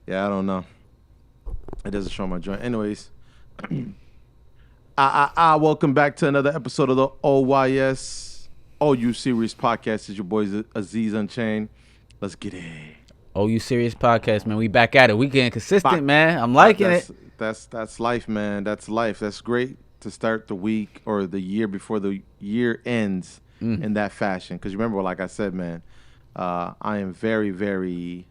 Yeah, I don't know. It doesn't show my joint. Anyways, welcome back to another episode of the OYS OU Series podcast. It's your boys Aziz Unchained. Let's get it. Oh, you serious podcast, man? We back at it. We getting Back. consistent, man. I'm liking That's it. that's life, man. That's life. That's great to start the week or the year before the year ends in that fashion. Because remember, like I said, man, I am very, very.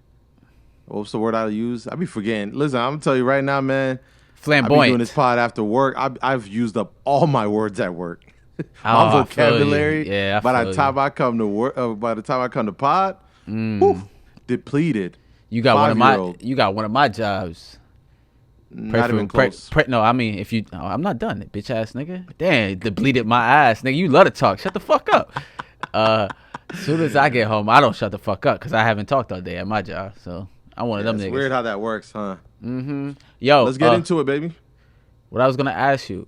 What's the word I use? I be forgetting. Listen, I'm gonna tell you right now, man. I be doing this Flamboyant. pod after work. I've used up all my words at work. My Oh, I feel you. vocabulary. Yeah, I By feel the you. time I come to work, by the time I come to pod, whew, depleted. You got one of my. 5-year-old. You got one of my jobs. Not even close. No, I mean, if you, I'm not done, bitch ass nigga. Damn, depleted my ass, nigga. You love to talk. Shut the fuck up. As soon as I get home, I don't shut the fuck up because I haven't talked all day at my job. So I'm one of them It's niggas. weird how that works, huh? Yo, Let's get into it, baby. what I was gonna ask you,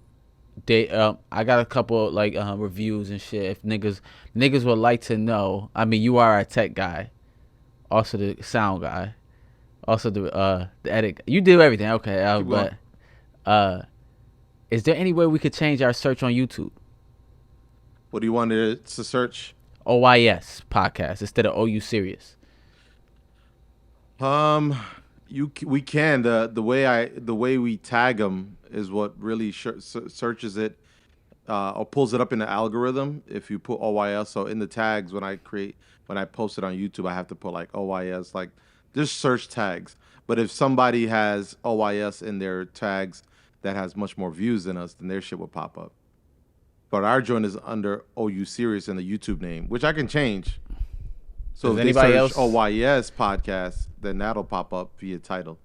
I got a couple like reviews and shit. If niggas would like to know, I mean, you are a tech guy, also the sound guy, also the edit. You do everything, okay? Keep But going. is there any way we could change our search on YouTube? What do you want it to search? OYS podcast instead of OU serious. We can the way we tag them is what really searches it or pulls it up in the algorithm. If you put OYS, so in the tags when I post it on YouTube, I have to put like OYS, like just search tags. But if somebody has OYS in their tags that has much more views than us, then their shit will pop up. But our joint is under OU Serious in the YouTube name, which I can change. So Does if they anybody search else? OYS podcast, then that'll pop up via title.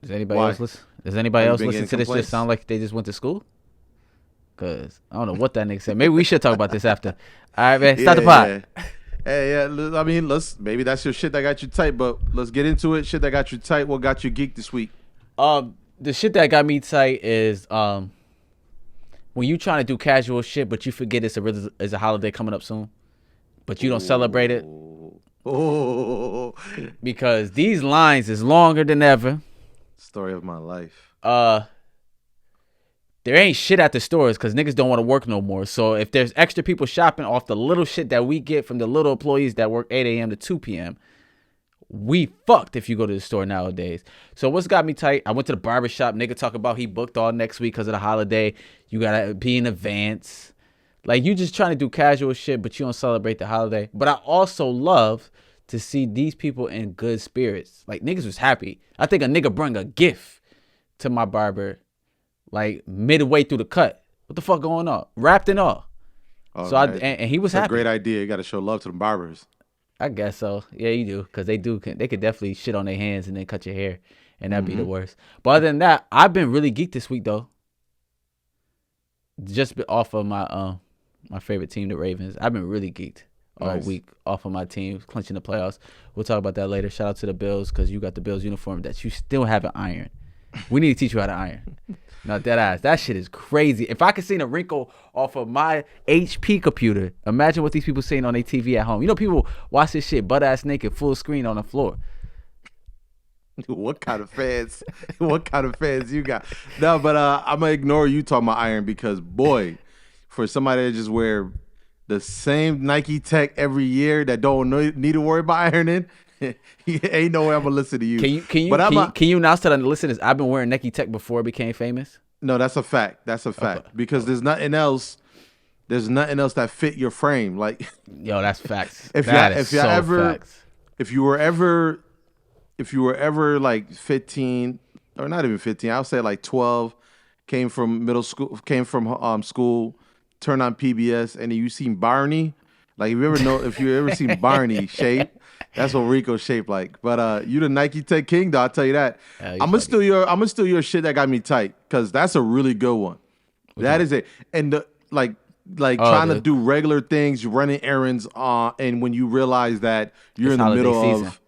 Does anybody Why? else listen? Does anybody Have you else been listen getting to this? complaints? Just sound like they just went to school? Cause I don't know what that nigga said. Maybe we should talk about this after. All right, man. Start the pod. Yeah. Hey, yeah. I mean, maybe that's your shit that got you tight, but let's get into it. Shit that got you tight. What got you geeked this week? The shit that got me tight is when you trying to do casual shit, but you forget it's a holiday coming up soon, but you don't celebrate it Oh, because these lines is longer than ever. story of my life. There ain't shit at the stores because niggas don't want to work no more. So if there's extra people shopping off the little shit that we get from the little employees that work 8 a.m. to 2 p.m., we fucked if you go to the store nowadays. So what's got me tight? I went to the barber shop. Nigga talk about he booked all next week because of the holiday. You gotta be in advance. Like you just trying to do casual shit, but you don't celebrate the holiday. But I also love to see these people in good spirits. Like niggas was happy. I think a nigga bring a gift to my barber, like midway through the cut. What the fuck going on? Wrapped and all. All So right. and he was That's a happy. great idea. You got to show love to the barbers. I guess so. Yeah, you do. Because they could definitely shit on their hands and then cut your hair. And that'd be the worst. But other than that, I've been really geeked this week, though. Just off of my favorite team, the Ravens. I've been really geeked all Nice. week off of my team, clinching the playoffs. We'll talk about that later. Shout out to the Bills because you got the Bills uniform that you still haven't ironed. We need to teach you how to iron. Not that ass. That shit is crazy. If I could see a wrinkle off of my HP computer, imagine what these people seeing on their TV at home. You know, people watch this shit butt ass naked, full screen on the floor. What kind of fans? What kind of fans you got? No, but I'm gonna ignore you talking about iron because boy, for somebody that just wear the same Nike Tech every year that don't need to worry about ironing, ain't no way I'm gonna listen to you. Can you announce to the listeners I've been wearing Nike Tech before it became famous? No, that's a fact. That's a fact because there's nothing else. There's nothing else that fit your frame. Like Yo, that's facts. if you were ever like 15 or not even 15, I'll say like 12, came from middle school, school, turned on PBS, and then you seen Barney. Like if you ever seen Barney shape, that's what Rico's shaped like. But you the Nike Tech King, though, I'll tell you that. I'm gonna steal your shit that got me tight because that's a really good one. That is it. And trying to do regular things, you're running errands, and when you realize that you're It's in the middle holiday of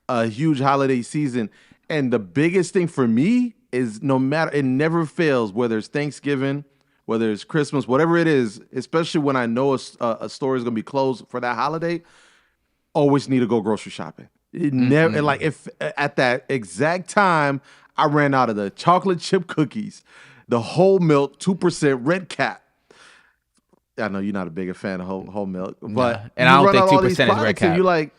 a huge holiday season, and the biggest thing for me is no matter, it never fails, whether it's Thanksgiving, whether it's Christmas, whatever it is, especially when I know a store is gonna be closed for that holiday, always need to go grocery shopping. It never like if at that exact time I ran out of the chocolate chip cookies, the whole milk 2% red cap. I know you're not a bigger fan of whole milk, but and I don't think 2% is red cap. You like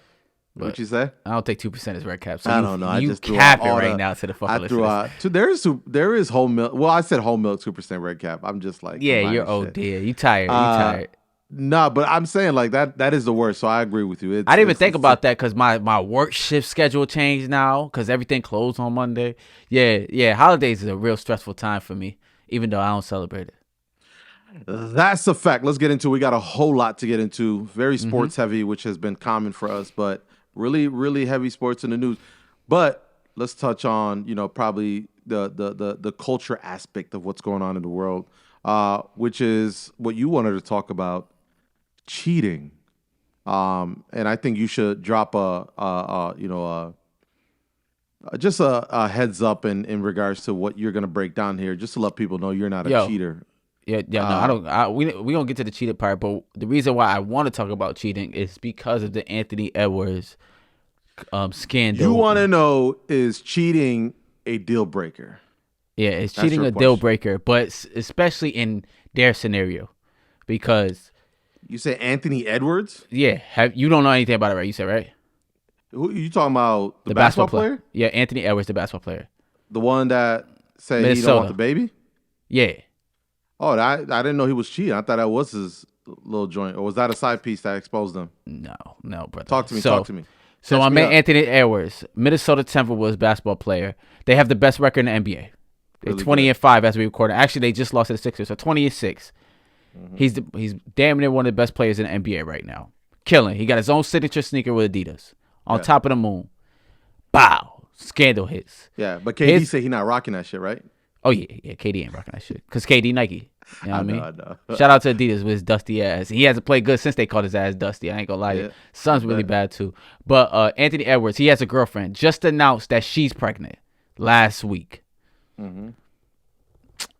what you say? I don't think 2% is red cap. So I don't know. I just cap it right now to the fucking listeners. I threw out. There is whole milk. Well, I said whole milk 2% red cap. I'm just like you're old dear. You tired. You tired. No, but I'm saying like that is the worst. So I agree with you. I didn't even think about that because my work shift schedule changed now because everything closed on Monday. Yeah. Holidays is a real stressful time for me, even though I don't celebrate it. That's a fact. Let's get into it. We got a whole lot to get into. Very sports heavy, which has been common for us, but really, really heavy sports in the news. But let's touch on, probably the culture aspect of what's going on in the world, which is what you wanted to talk about. Cheating, and I think you should drop just a heads up in regards to what you're gonna break down here, just to let people know you're not a cheater. No, I don't. We don't get to the cheated part, but the reason why I want to talk about cheating is because of the Anthony Edwards scandal. You want to know, is cheating a deal breaker? Yeah, is cheating a deal breaker, but especially in their scenario, because. You say Anthony Edwards? Yeah. You don't know anything about it, right? You said, right? Who you talking about? The basketball player? Yeah, Anthony Edwards, the basketball player. The one that said Minnesota. He don't want the baby? Yeah. Oh, I didn't know he was cheating. I thought that was his little joint. Or was that a side piece that exposed him? No, brother. Talk to me. So my man Anthony Edwards, Minnesota Timberwolves basketball player. They have the best record in the NBA. They're really 20-5 as we record. Actually, they just lost to the Sixers, so 20-6. He's damn near one of the best players in the NBA right now. Killing. He got his own signature sneaker with Adidas. On top of the moon. Bow. Scandal hits. Yeah, but KD said he not rocking that shit, right? Oh, yeah. KD ain't rocking that shit. Because KD Nike. You know what I mean? I know. Shout out to Adidas with his dusty ass. He hasn't played good since they called his ass dusty. I ain't gonna lie to you. Son's really bad, too. But Anthony Edwards, he has a girlfriend. Just announced that she's pregnant last week.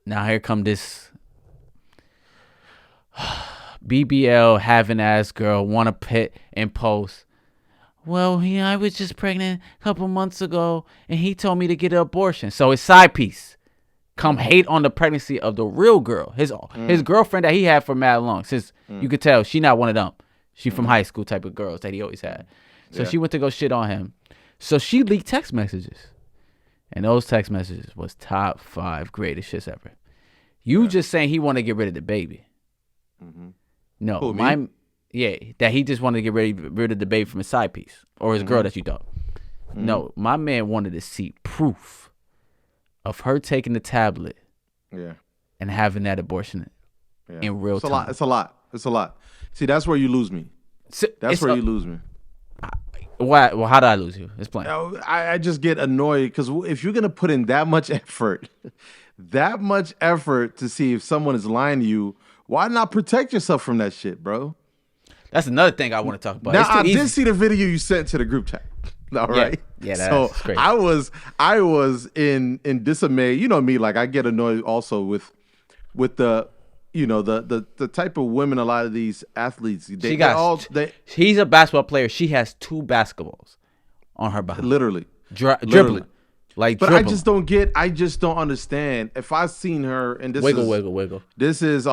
Now here come this BBL having ass girl want to pit and post. Well, I was just pregnant a couple months ago, and he told me to get an abortion. So his side piece come hate on the pregnancy of the real girl, his girlfriend that he had for mad long. Since you could tell she not one of them. She from high school type of girls that he always had. So she went to go shit on him. So she leaked text messages, and those text messages was top 5 greatest shits ever. You just saying he want to get rid of the baby. No, that he just wanted to get rid of the baby from his side piece or his girl that you thought. No, my man wanted to see proof of her taking the tablet, and having that abortion in real time. It's a lot. See, that's where you lose me. You lose me. Why? Well, how did I lose you? It's plain. I just get annoyed because if you're gonna put in that much effort to see if someone is lying to you, why not protect yourself from that shit, bro? That's another thing I want to talk about. Now, I did see the video you sent to the group chat. All right. Yeah, that's crazy. I was in dismay. You know me, like I get annoyed also with the the type of women a lot of these athletes. He's a basketball player. She has 2 basketballs on her body. Literally. Dribbling. But I just don't understand. If I've seen her and this wiggle. This is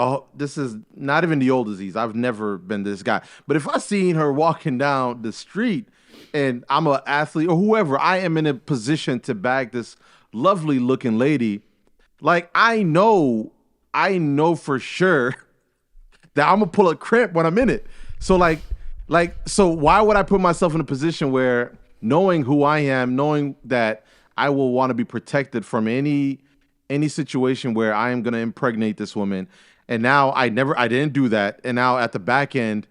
not even the old Aziz. I've never been this guy. But if I seen her walking down the street and I'm an athlete or whoever, I am in a position to bag this lovely looking lady, like I know for sure that I'm gonna pull a crimp when I'm in it. So so why would I put myself in a position where knowing who I am, knowing that I will want to be protected from any situation where I am going to impregnate this woman. And now I didn't do that. And now at the back end,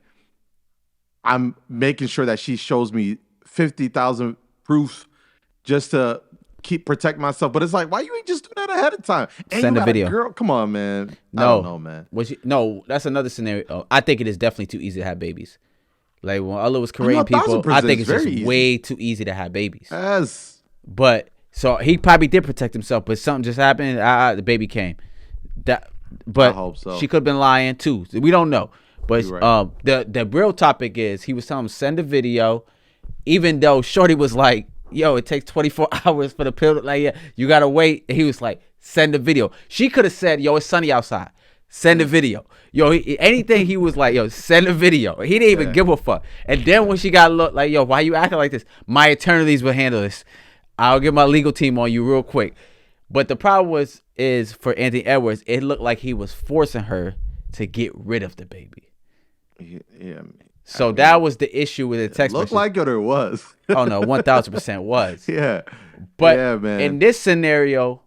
I'm making sure that she shows me 50,000 proofs just to protect myself. But it's like, why you ain't just do that ahead of time? And send a video. Girl, come on, man. No, I don't know, man. No, that's another scenario. I think it is definitely too easy to have babies. Like when Allah was creating people, I think it's just way too easy to have babies. Yes. But so he probably did protect himself, but something just happened. The baby came. But I hope so. She could have been lying too. We don't know. But right. the real topic is he was telling him send a video, Even though Shorty was like, yo, it takes 24 hours for the pill. Like, yeah, you got to wait. And he was like, send the video. She could have said, yo, it's sunny outside. Send the video. Yo, anything he was like, yo, send a video. He didn't even give a fuck. And then when she got looked like, yo, why you acting like this? My attorneys will handle this. I'll get my legal team on you real quick. But the problem is for Anthony Edwards, it looked like he was forcing her to get rid of the baby. Yeah. So that was the issue with the text message. Looked like it or was. Oh, no, 1,000% was. Yeah. But yeah, man. In this scenario,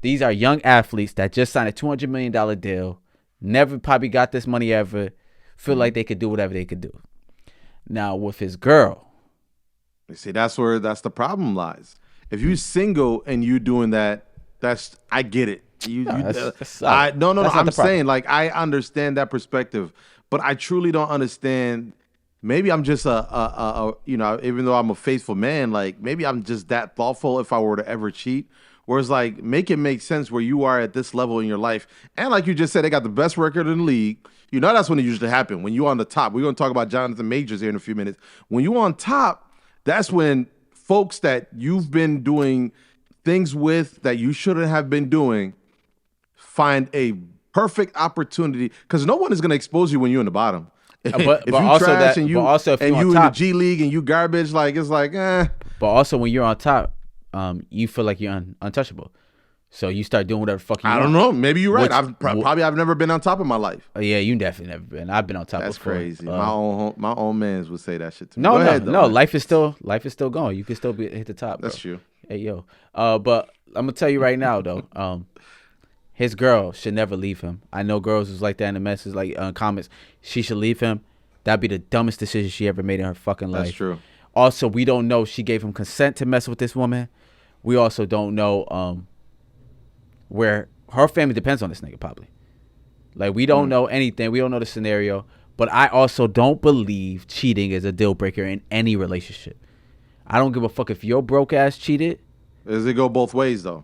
these are young athletes that just signed a $200 million deal, never probably got this money ever, feel like they could do whatever they could do. Now, with his girl. You see, that's the problem lies. If you single and you doing that, I get it. I'm saying, like, I understand that perspective, but I truly don't understand. Maybe I'm just even though I'm a faithful man, like maybe I'm just that thoughtful if I were to ever cheat. Whereas, like, make it make sense where you are at this level in your life. And like you just said, they got the best record in the league. You know, that's when it usually happens. When you're on the top. We're going to talk about Jonathan Majors here in a few minutes. When you're on top, that's when folks that you've been doing things with that you shouldn't have been doing find a perfect opportunity. Because no one is going to expose you when you're in the bottom. If you trash and you in the G League and you garbage, like, it's like, eh. But also when you're on top, you feel like you're untouchable. So you start doing whatever the fuck you want. I don't know. Maybe you're right. I've never been on top of my life. Oh, yeah, you definitely never been. I've been on top before. That's crazy. My own mans would say that shit to me. No. Life is still going. You can still hit the top. That's true. Hey, yo. But I'm gonna tell you right now though. His girl should never leave him. I know girls who's like that in the message, like comments. She should leave him. That'd be the dumbest decision she ever made in her fucking life. That's true. Also, we don't know she gave him consent to mess with this woman. We also don't know where her family depends on this nigga probably. Like, we don't know anything. We don't know the scenario. But I also don't believe cheating is a deal breaker in any relationship. I don't give a fuck if your broke ass cheated. Does it go both ways though?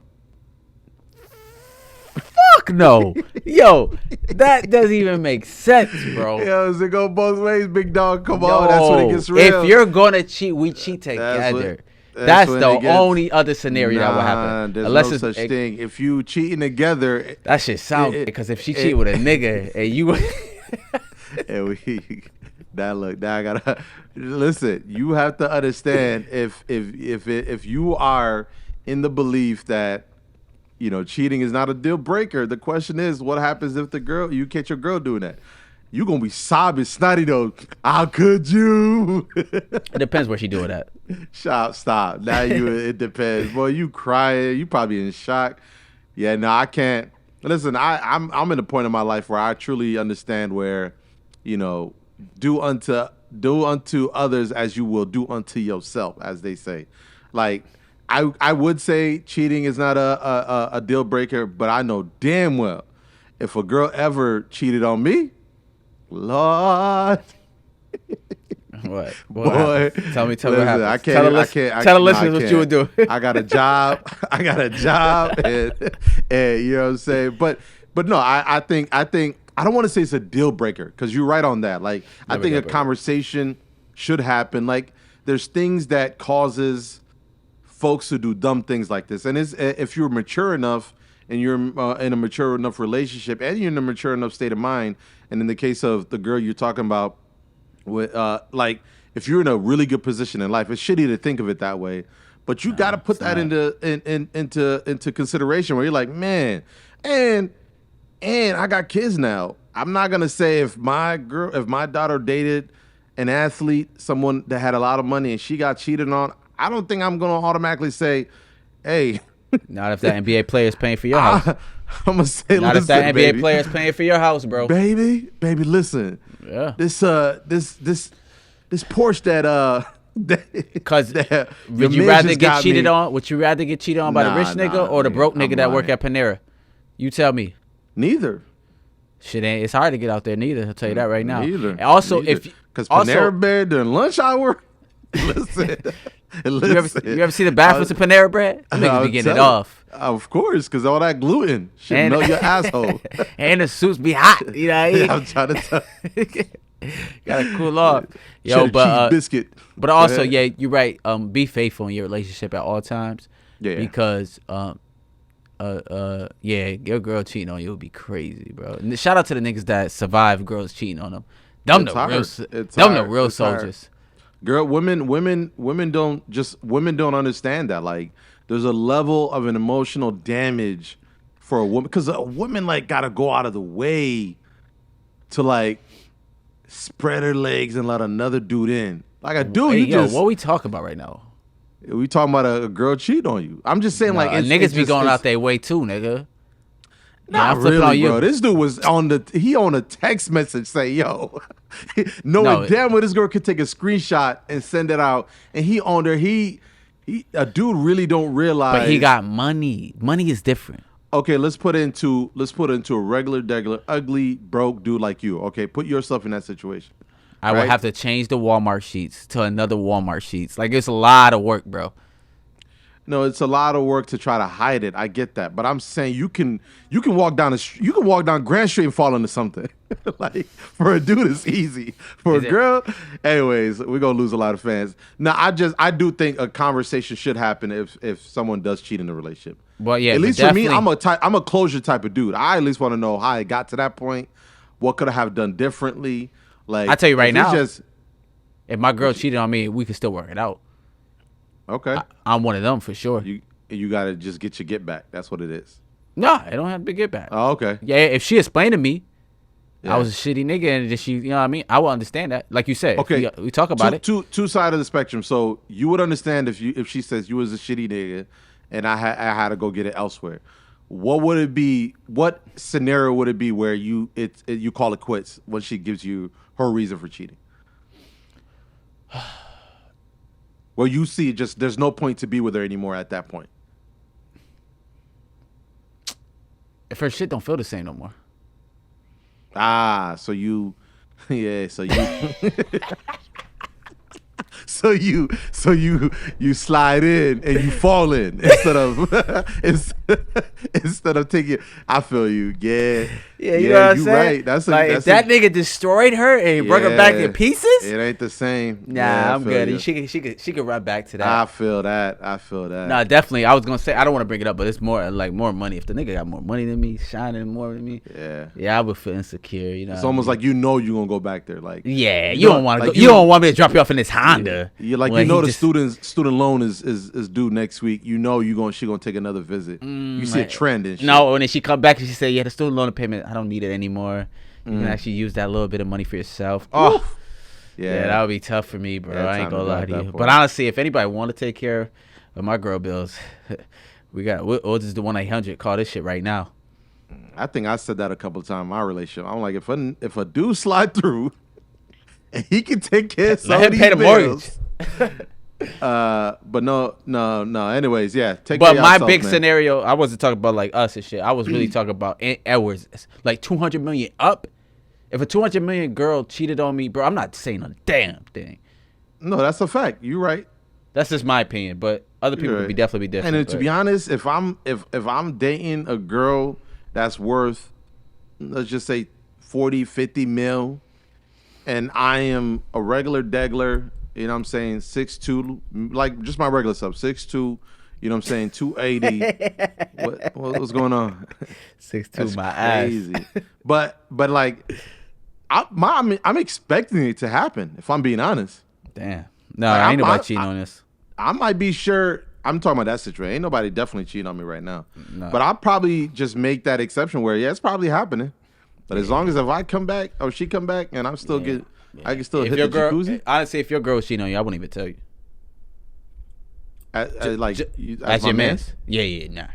Fuck no. Yo, that doesn't even make sense, bro. Yo, does it go both ways, big dog? Come on, that's when it gets real. If you're gonna cheat, we cheat together. That's the only other scenario that will happen. There's no such thing. If you cheating together, that shit sounds because if she cheat with a nigga and you I gotta listen. You have to understand if you are in the belief that, you know, cheating is not a deal breaker. The question is, what happens if you catch your girl doing that? You gonna be sobbing snotty though. How could you? It depends where she do it at. Stop. Now it depends. Boy, you crying. You probably in shock. Yeah, no, I can't. Listen, I'm in a point in my life where I truly understand where, you know, do unto others as you will do unto yourself, as they say. Like, I would say cheating is not a deal breaker, but I know damn well if a girl ever cheated on me, Lord. What? Boy, tell me what happened. I can't. Tell the listeners what you would do. I got a job, and you know what I'm saying. But no, I think I don't want to say it's a deal breaker because you're right on that. Like, I think a conversation should happen. Like, there's things that causes folks to do dumb things like this, and if you're mature enough and you're in a mature enough relationship and you're in a mature enough state of mind, and in the case of the girl you're talking about, with like, if you're in a really good position in life, it's shitty to think of it that way, but you got to put that into consideration where you're like, man, and I got kids now. I'm not gonna say if my daughter dated an athlete, someone that had a lot of money, and she got cheated on, I don't think I'm gonna automatically say, hey. Not if that NBA player is paying for your house. I'm gonna say, not if that NBA player is paying for your house, bro. Baby, listen. Yeah. This Porsche that because would you rather get cheated on? Would you rather get cheated on by the rich nigga or the broke nigga that work at Panera? You tell me. Neither. Shit ain't. It's hard to get out there. Neither. I'll tell you that right now. Neither. And also, because Panera Bread during lunch hour. Listen. You ever see the bathrooms of Panera Bread? Niggas be getting it off. Of course, because all that gluten should melt your asshole. And the suits be hot. You know what I mean? I'm trying to tell Gotta cool off. Yo, Cheddar but cheese biscuit. but also, yeah, you're right. Be faithful in your relationship at all times. Yeah. Because yeah, your girl cheating on you would be crazy, bro. And shout out to the niggas that survive girls cheating on them. Them It's the hard. real, It's them the hard. real It's hard. soldiers. Girl, women don't understand that. Like, there's a level of an emotional damage for a woman because a woman like gotta go out of the way to like spread her legs and let another dude in. Like a dude, Hey, you yo, just what we talking about right now? we talking about a girl cheat on you. I'm just saying, like, Niggas be just, going out their way too, nigga. Not I'm flipping really, on you. bro. This dude was on a text message say, "Yo," knowing damn well this girl could take a screenshot and send it out, and he owned her. A dude really don't realize. But he got money. Money is different. Okay, let's put it into a regular, ugly, broke dude like you. Okay, put yourself in that situation. I would have to change the Walmart sheets to another Walmart sheets. Like, it's a lot of work, bro. No, it's a lot of work to try to hide it. I get that, but I'm saying you can walk down Grand Street and fall into something. Like, for a dude, it's easy. For a girl, anyways, we're gonna lose a lot of fans. Now, I do think a conversation should happen if someone does cheat in a relationship. Well, yeah, at least for me, I'm a closure type of dude. I at least want to know how it got to that point. What could I have done differently? Like, I tell you right now, if my girl cheated on me, we could still work it out. Okay, I'm one of them for sure. You gotta just get your get back. That's what it is. No, it don't have to be get back. Oh, okay. Yeah, if she explained to me I was a shitty nigga and she, you know what I mean, I will understand that. Like you said, okay, we talk about it. Two sides of the spectrum. So you would understand if she says you was a shitty nigga, and I had to go get it elsewhere. What would it be? What scenario would it be where you call it quits when she gives you her reason for cheating? Well, you see, just there's no point to be with her anymore at that point. If her shit don't feel the same no more. Ah, so you, yeah, so you, so you slide in and you fall in instead of taking. I feel you, yeah, you know what I'm saying? Right. That's if that nigga destroyed her and brought her back in pieces. It ain't the same. Nah, I'm good. You. She could run back to that. I feel that. Nah, definitely. I was gonna say I don't want to bring it up, but it's more money. If the nigga got more money than me, shining more than me, yeah, I would feel insecure. You know, it's almost like you're gonna go back there. Like, yeah, you don't want to. You don't want me to drop you off in this Honda. You're like, the student loan is due next week. You know she gonna take another visit. You see a trend and shit. No, and then she come back and she say, yeah, the student loan payment, I don't need it anymore. You can actually use that little bit of money for yourself. Oh, yeah, that would be tough for me, bro. I ain't gonna lie to you. But honestly, if anybody want to take care of my girl bills, we'll just do 1-800. Call this shit right now. I think I said that a couple of times in my relationship. I'm like, if a dude slide through and he can take care of some of these bills. But no. Anyways, yeah. But my big scenario, I wasn't talking about like us and shit. I was really talking about Edwards, like 200 million up. If a 200 million girl cheated on me, bro, I'm not saying a damn thing. No, that's a fact. You're right. That's just my opinion, but other people would definitely be different. And to be honest, if I'm dating a girl that's worth, let's just say 40, 50 mil, and I am a regular degler, you know what I'm saying, 6'2", like just my regular stuff, 6'2", you know what I'm saying, 280. What's going on? 6'2", my crazy. ass. But like, I'm expecting it to happen, if I'm being honest. Damn. No, like, ain't nobody cheating on this. I might be sure. I'm talking about that situation. Ain't nobody definitely cheating on me right now. No. But I'll probably just make that exception where, it's probably happening. But as long as if I come back or she come back and I'm still I can still hit the jacuzzi. Honestly, if your girl was cheating on you, I wouldn't even tell you. As your man? Yeah, nah.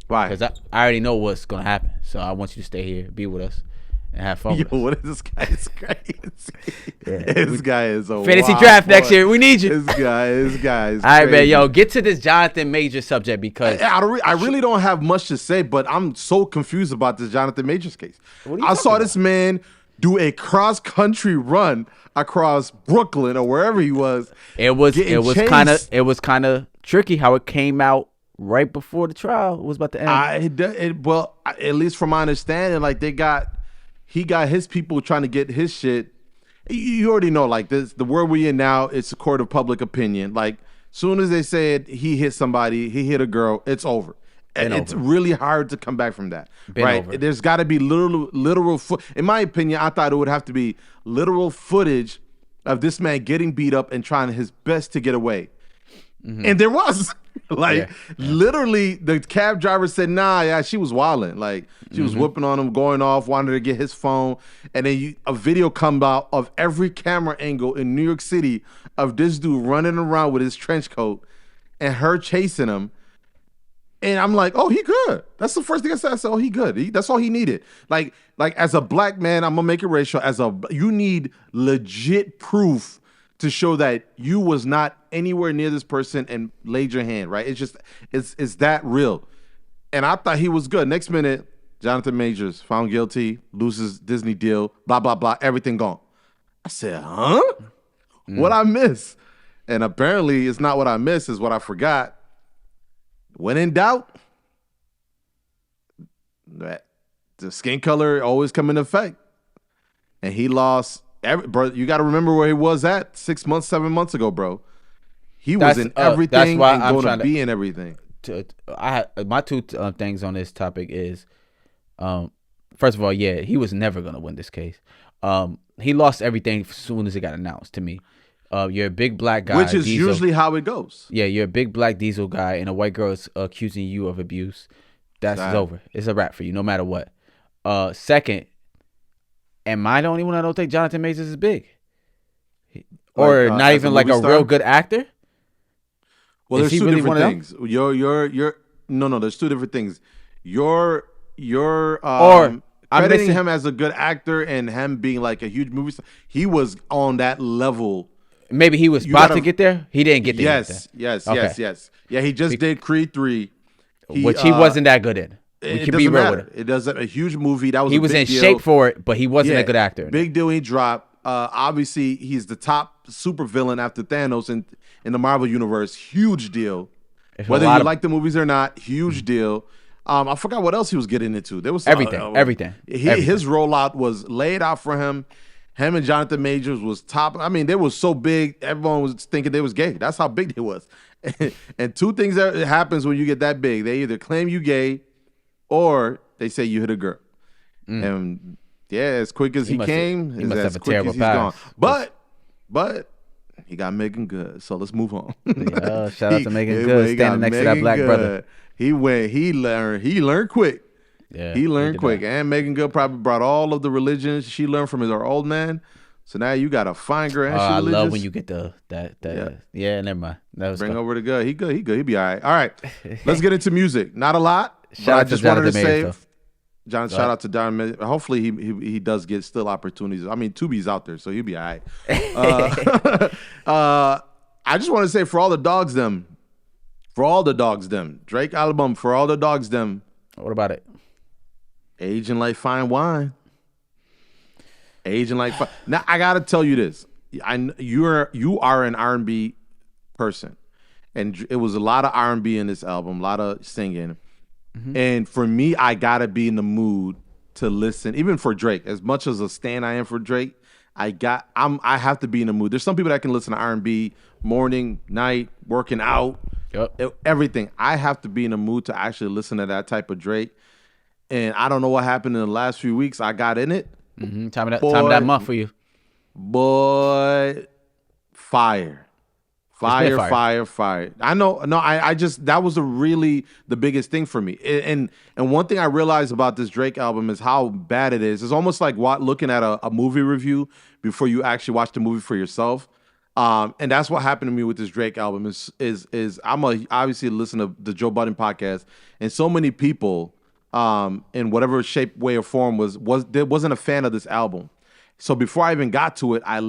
Why? Because I already know what's going to happen. So I want you to stay here, be with us, and have fun with us. What is this guy? Is crazy. This guy is a fantasy draft next year. We need you. This guy is crazy. All right, man. Yo, get to this Jonathan Majors subject because I really don't have much to say, but I'm so confused about this Jonathan Majors case. I saw this man do a cross-country run across Brooklyn or wherever he was. It was kind of tricky how it came out right before the trial was about to end. Well, at least from my understanding, like he got his people trying to get his shit, you already know, like this, the world we in now, it's a court of public opinion. Like, soon as they said he hit somebody, he hit a girl, it's over. And it's really hard to come back from that, right? Over. There's got to be literal in my opinion, I thought it would have to be literal footage of this man getting beat up and trying his best to get away. Mm-hmm. And there was. Literally, the cab driver said, nah, yeah, she was wilding. Like, she was whooping on him, going off, wanted to get his phone. And then a video come out of every camera angle in New York City of this dude running around with his trench coat and her chasing him. And I'm like, oh, he good. That's the first thing I said. I said, oh, he good. That's all he needed. Like as a black man, I'm gonna make it racial. You need legit proof to show that you was not anywhere near this person and laid your hand. Right? It's that real. And I thought he was good. Next minute, Jonathan Majors found guilty, loses Disney deal, blah blah blah, everything gone. I said, huh? What I miss? And apparently, it's not what I missed. It's what I forgot. When in doubt, the skin color always come into effect. And he lost. Bro, you got to remember where he was at 6 months, 7 months ago, bro. He was in everything and going to be in everything. My two things on this topic is, first of all, yeah, he was never going to win this case. He lost everything as soon as it got announced to me. You're a big black guy. Which is diesel. Usually how it goes. Yeah, you're a big black diesel guy and a white girl is accusing you of abuse. That's over. It's a wrap for you, no matter what. Second, am I the only one that don't think Jonathan Majors is big? Or not even like a real good actor? Well, there's two different things. No, there's two different things. You're crediting him as a good actor and him being like a huge movie star. He was on that level. Maybe he was about to get there. He didn't get there. Yes. Yeah, he just did Creed 3. Which he wasn't that good in. We can be real with it. It doesn't a huge movie. That was he was in shape for it, but he wasn't a good actor. Big deal he dropped. Obviously, he's the top supervillain after Thanos in the Marvel universe. Huge deal. Whether you like the movies or not, huge deal. I forgot what else he was getting into. There was everything. His rollout was laid out for him. Him and Jonathan Majors was top. I mean, they was so big, everyone was thinking they was gay. That's how big they was. And two things that happens when you get that big. They either claim you gay or they say you hit a girl. And yeah, as quick as he came, as quick as he's gone. But he got Megan Good. So let's move on. Shout out to Megan Good standing next to that black brother. He learned quick. Yeah, he learned quick. That. And Megan Good probably brought all of the religions she learned from her old man. So now you got a fine girl and she religious. I love when you get that. Yeah, never mind. Bring over the good. He good. He'll be all right. All right. Let's get into music. Not a lot. I just wanted to say, John, shout out to Darren. Hopefully he does get still opportunities. I mean, Tubi's out there, so he'll be all right. I just want to say for all the dogs them, Drake album, For All the Dogs them. What about it? Aging like fine wine. Now I gotta tell you this. You are an R&B person, and it was a lot of R&B in this album, a lot of singing. Mm-hmm. And for me, I gotta be in the mood to listen, even for Drake. As much as a stan I am for Drake, I have to be in the mood. There's some people that can listen to R&B morning, night, working out, everything. I have to be in the mood to actually listen to that type of Drake. And I don't know what happened in the last few weeks. I got in it. Mm-hmm. Time of that month for you. Boy, fire. I know. No, I just, that was really the biggest thing for me. And one thing I realized about this Drake album is how bad it is. It's almost like looking at a movie review before you actually watch the movie for yourself. And that's what happened to me with this Drake album is I'm obviously listen to the Joe Budden podcast, and so many people in whatever shape, way, or form wasn't a fan of this album. So before I even got to it, I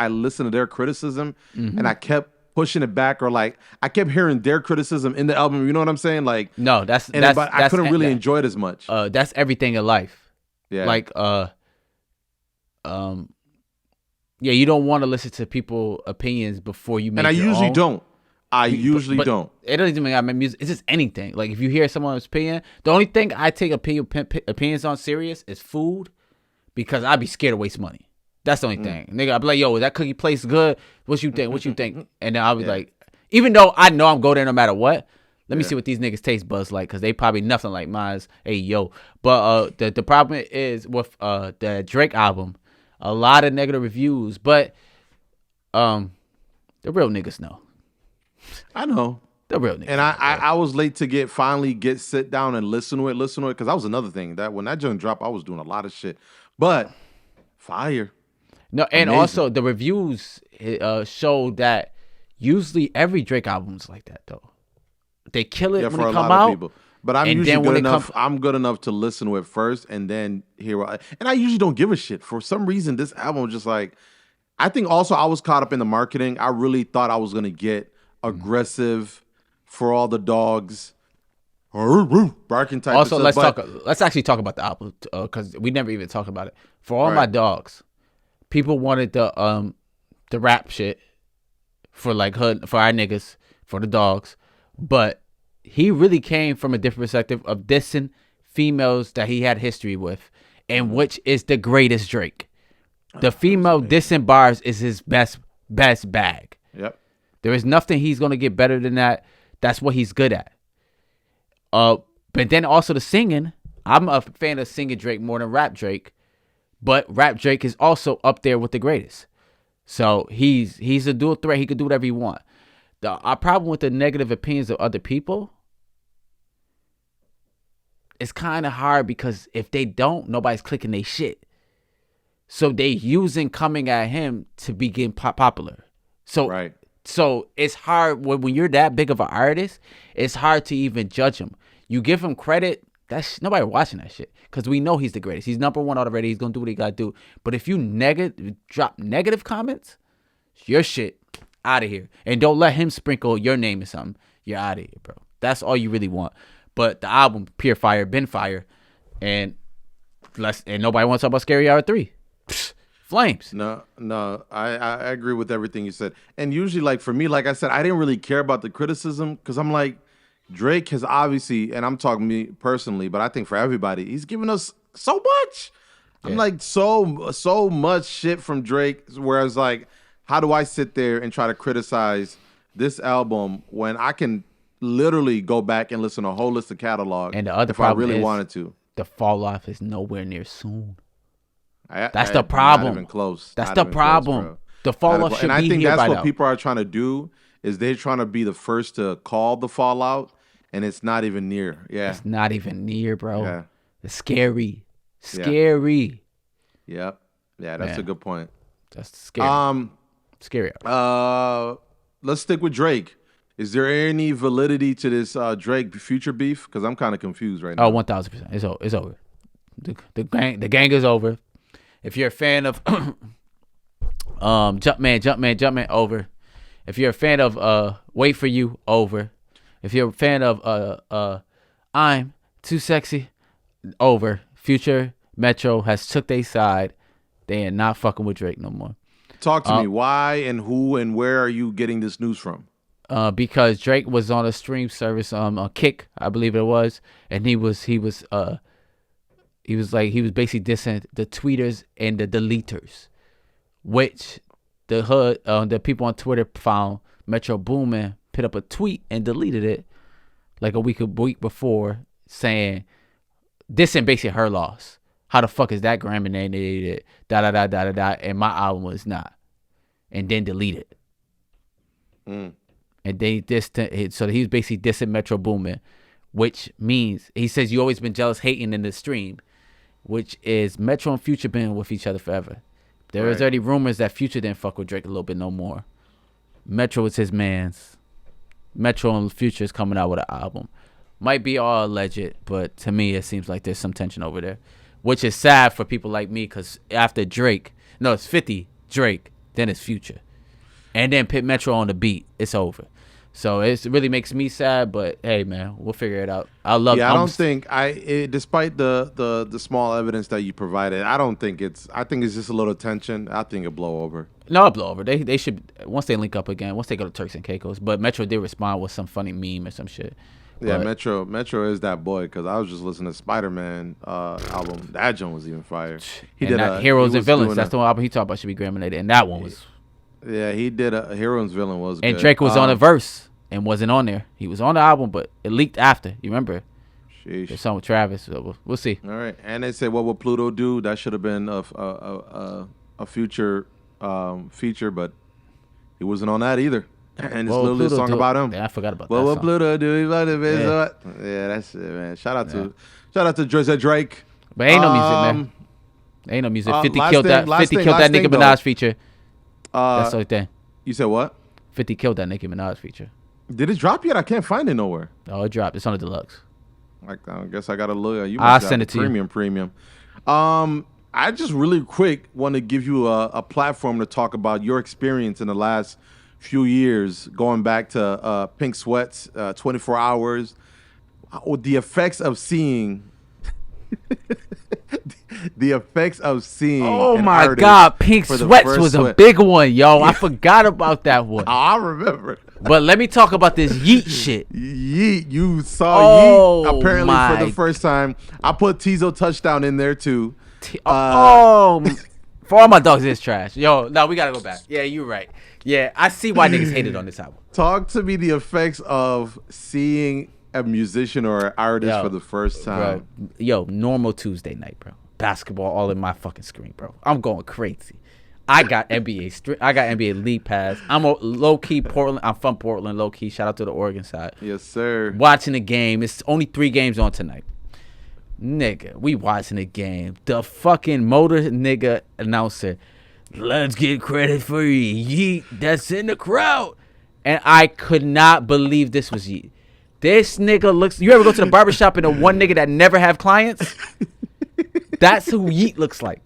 listened to their criticism, and I kept pushing it back, or like I kept hearing their criticism in the album. You know what I'm saying? Like no, but I couldn't really enjoy it as much. That's everything in life. Yeah. Like yeah, you don't want to listen to people's opinions before you make. And I your usually own. Don't. I usually don't. It doesn't even mean I make music. It's just anything. Like if you hear someone's opinion, the only thing I take opinions on serious is food, because I'd be scared to waste money. That's the only thing. Nigga, I'd be like, yo, is that cookie place good? What you think? And then I was like, even though I know I'm go there no matter what, let me see what these niggas taste buds like, because they probably nothing like mine's. Hey, yo. But the problem is with the Drake album, a lot of negative reviews, but the real niggas know. I know. The real niggas. And I was late to finally sit down and listen to it, because that was another thing. That when that joint dropped, I was doing a lot of shit. But fire. No, and amazing. Also the reviews show that usually every Drake album is like that though. They kill it when they come out. People. But I'm usually good enough. I'm good enough to listen to it first and then hear. And I usually don't give a shit. For some reason, this album was just like. I think also I was caught up in the marketing. I really thought I was gonna get aggressive for all the dogs, barking type. Also, of stuff. let's actually talk about the album because we never even talked about it. For all my dogs. People wanted the rap shit for like hood for our niggas for the dogs, but he really came from a different perspective of dissing females that he had history with, and which is the greatest Drake. The female dissing bars is his best bag. Yep. There is nothing he's gonna get better than that. That's what he's good at. But then also the singing. I'm a fan of singing Drake more than rap Drake. But rap Drake is also up there with the greatest. So he's a dual threat. He could do whatever he want. Our problem with the negative opinions of other people, it's kind of hard because if they don't, nobody's clicking their shit. So they using coming at him to begin popular. So So it's hard when you're that big of an artist. It's hard to even judge him. You give him credit. That's nobody watching that shit because we know he's the greatest. He's number one already. He's gonna do what he gotta do. But if you drop negative comments, your shit out of here, and don't let him sprinkle your name or something. You're out of here, bro. That's all you really want. But the album, pure fire, been fire, and nobody wants to talk about Scary Hour 3. Flames. No, I agree with everything you said. And usually, like for me, like I said, I didn't really care about the criticism because I'm like. Drake has obviously, and I'm talking me personally, but I think for everybody, he's given us so much. Yeah. I'm like so much shit from Drake. Whereas like, how do I sit there and try to criticize this album when I can literally go back and listen to a whole list of catalog? And the other if problem I really is wanted to, the fall off is nowhere near soon. That's the problem. Not even close. That's the problem. Close, the fall off should be here by now. And I think that's what people are trying to do. Is they're trying to be the first to call the fallout, and it's not even near. Yeah, it's not even near, bro. Yeah. It's scary. Yep. Yeah, that's a good point. That's scary. Scary. Let's stick with Drake. Is there any validity to this Drake Future beef? Because I'm kind of confused right now. Oh, 1,000%. It's over. The gang is over. If you're a fan of Jumpman, over. If you're a fan of Wait For You, over. If you're a fan of I'm Too Sexy, over. Future, Metro has took their side. They are not fucking with Drake no more. Talk to me. Why and who and where are you getting this news from? Because Drake was on a stream service, a Kick, I believe it was, and he was basically dissing the tweeters and the deleters, which the people on Twitter found Metro Boomin put up a tweet and deleted it like a week before, saying this and basically her loss. How the fuck is that Grammy-nominated? And my album was not, and then delete it. And they dissed, so he was basically dissing Metro Boomin, which means he says you always been jealous, hating in the stream, which is Metro and Future been with each other forever. There is already rumors that Future didn't fuck with Drake a little bit no more. Metro is his man's. Metro and Future is coming out with an album. Might be all alleged, but to me it seems like there's some tension over there, which is sad for people like me because after Drake, no, it's 50 Drake, then it's Future, and then put Metro on the beat. It's over. So it really makes me sad, but hey, man, we'll figure it out. I think despite the small evidence that you provided, I think it's just a little tension. I think it'll blow over. No, it'll blow over. They should, once they link up again, once they go to Turks and Caicos. But Metro did respond with some funny meme or some shit. Yeah, But Metro is that boy because I was just listening to Spider-Man album. That joint was even fire. He and did that Heroes he and was Villains. doing That's the one album he talked about should be Grammy nominated, and that one was. Yeah, he did a Heroes and Villain was And good. Drake was on a verse and wasn't on there. He was on the album, but it leaked after. You remember? Sheesh. There's something with Travis. So we'll see. All right, and they said, "What would Pluto do?" That should have been a future feature, but he wasn't on that either. And it's literally a song about him. Yeah, I forgot about what that would song. Pluto do? Yeah, that's it, man. Shout out to Drizzy Drake. But ain't no music, man. Ain't no music. 50 last killed thing- that. last 50 thing- killed last that Nicki thing, though. Minaj feature. That's the only thing. You said what? 50 killed that Nicki Minaj feature. Did it drop yet? I can't find it nowhere. Oh, it dropped. It's on the deluxe. I guess I gotta look. You I'll must have send it to you. Premium. I just really quick want to give you a platform to talk about your experience in the last few years, going back to Pink Sweats, 24 Hours, the effects of seeing. The effects of seeing. Oh an my artist God, Pink for the Sweats first was a sweat. big one, yo. I forgot about that one. I remember. But let me talk about this Yeet shit. Yeet, you saw Oh, Yeet apparently for my- the first time. I put Tizo touchdown in there too. For all my dogs, it's trash. Yo, no, we gotta go back. Yeah, you're right. Yeah, I see why niggas hated on this album. Talk to me the effects of seeing a musician or an artist Yo, for the first time. Bro, yo, normal Tuesday night, bro. Basketball all in my fucking screen, bro. I'm going crazy. I got NBA League Pass. I'm a low key Portland. I'm from Portland, low key. Shout out to the Oregon side. Yes, sir. Watching the game. It's only 3 games on tonight. Nigga, we watching the game. The fucking motor nigga announcer. Let's get credit for Yeet that's in the crowd. And I could not believe this was Yeet. This nigga looks. You ever go to the barbershop and the one nigga that never have clients? That's who Yeet looks like.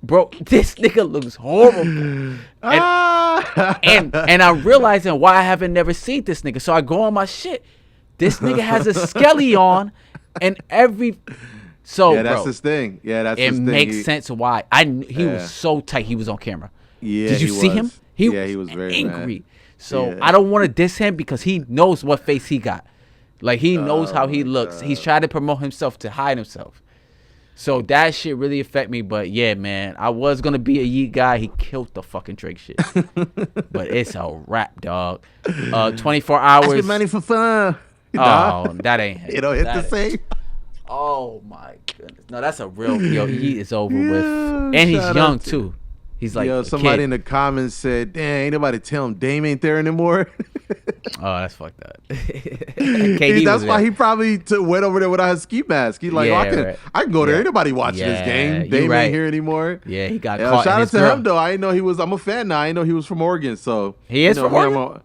Bro, this nigga looks horrible. And I'm realizing why I haven't never seen this nigga. So I go on my shit. This nigga has a skelly on and every. So, yeah, that's bro, his thing. Yeah, that's it his thing. makes sense why. He was so tight he was on camera. Yeah, Did you see him? He was very angry. mad. So Yeah. I don't want to diss him because he knows what face he got. Like he knows how he looks. He's trying to promote himself to hide himself. So that shit really affect me. But yeah, man, I was gonna be a Yeet guy. He killed the fucking Drake shit. But it's a wrap, dog. 24 hours. I spend money for fun. Oh, that ain't him. You know, hit the That- same. Oh my goodness. No, that's a real Yeet is over Yeah, with. And he's shout young out to- too. He's like Yo, a somebody kid. in the comments said, "Damn, ain't nobody tell him Dame ain't there anymore." Oh, that's fucked up. KD That's was why there. he probably went over there without his ski mask. He's like, Yeah, right. I can go there. Yeah. Ain't nobody watching this Yeah, game. you Dame right. ain't here anymore. Yeah, he got Yo, caught. shout in out his to girl. him though. I didn't know he was. I'm a fan now. I didn't know he was from Oregon. So He is from Oregon?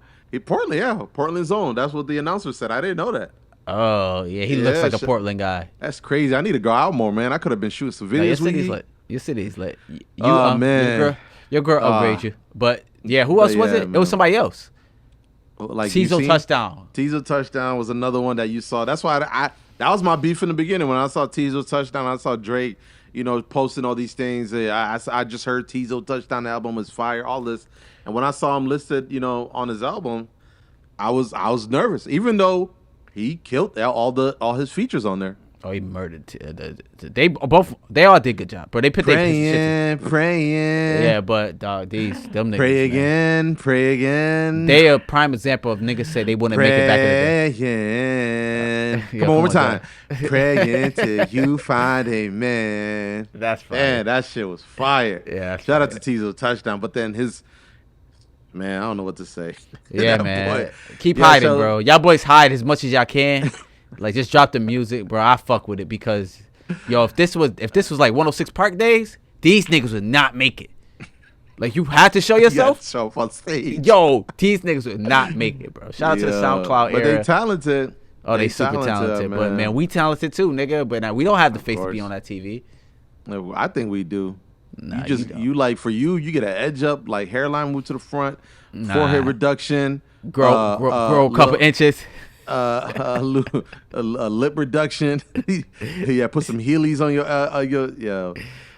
Portland, yeah, Portland zone. That's what the announcer said. I didn't know that. Oh yeah, he looks Yeah, like a Portland guy. That's crazy. I need to go out more, man. I could have been shooting some No, your videos with city's you. lit. Your city's lit. You, Oh, man. your girl upgrade you. But yeah, who else was yeah, it? It man. was somebody else. Like you Tizo seen? touchdown. Tizo touchdown was another one that you saw. That's why I that was my beef in the beginning when I saw Tizo touchdown. I saw Drake, posting all these things. I just heard Tizo touchdown album was fire. All this, and when I saw him listed, on his album, I was nervous, even though he killed all his features on there. Oh, he murdered. They all did good job, but they put their shit. Praying. Yeah, but dog, them niggas. Pray man. Pray again. They a prime example of niggas said they wouldn't make it back in the day. Praying. Yeah, Come on, one more come on, time. Praying till you find a man. That's fine. Man, that shit was fire. Yeah, that's Shout out to Tizo touchdown, but then man, I don't know what to say. Yeah, That man. boy. Keep Yeah, hiding, so- bro. Y'all boys hide as much as y'all can. Like, just drop the music, bro. I fuck with it because, yo, if this was like 106 Park days, these niggas would not make it. Like, you had to show yourself. Yeah, show up on stage. Yo, these niggas would not make it, bro. Shout out to the SoundCloud but era. they talented. Oh, they super talented. But, man, we talented too, nigga. But now we don't have the face to be course. on that TV. I think we do. Nah, you don't. like for you get an edge up, like hairline move to the front, forehead reduction, Grow a couple inches. a lip reduction. Yeah, put some Heelys on your yeah.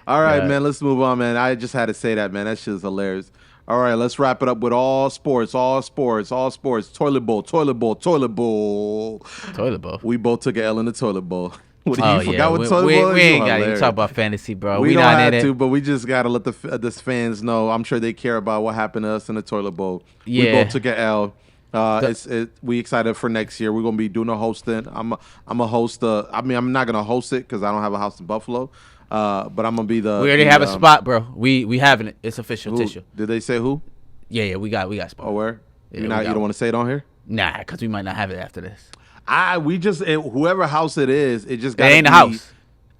All right, Yeah. man. Let's move on, man. I just had to say that, man. That shit is hilarious. All right, let's wrap it up with all sports. Toilet bowl. Toilet bowl. We both took an L in the toilet bowl. What Oh, you forgot what toilet we bowl is? ain't got to talk about fantasy, bro. We don't not have in to, it. but we just gotta let the fans know. I'm sure they care about what happened to us in the toilet bowl. Yeah. We both took an L. We excited for next year. We're gonna be doing a hosting. I'm a host. I'm not gonna host it because I don't have a house in Buffalo. But I'm gonna be the. We already have a spot, bro. We having it. It's official. Tissue. Did they say who? Yeah. We got spot. Oh, where? Yeah, You don't want to say it on here? Nah, because we might not have it after this. Whoever house it is, it just got. It ain't a house.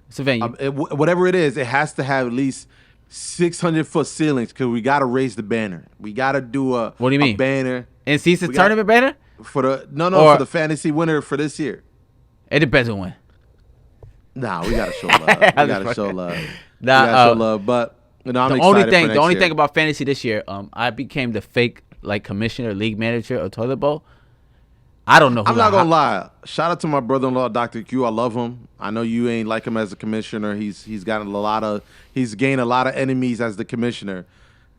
It's a venue. Whatever it is, it has to have at least 600-foot ceilings because we got to raise the banner. We got to do a. What do you mean? Banner. In season tournament banner? For the fantasy winner for this year. It depends on when. Nah, we gotta show love. We gotta show love. But I'm the excited only for thing, next the only year. thing about fantasy this year, I became the fake commissioner, league manager of Toilet Bowl. I don't know. I'm not gonna lie. Shout out to my brother-in-law, Dr. Q. I love him. I know you ain't like him as a commissioner. He's gained a lot of enemies as the commissioner.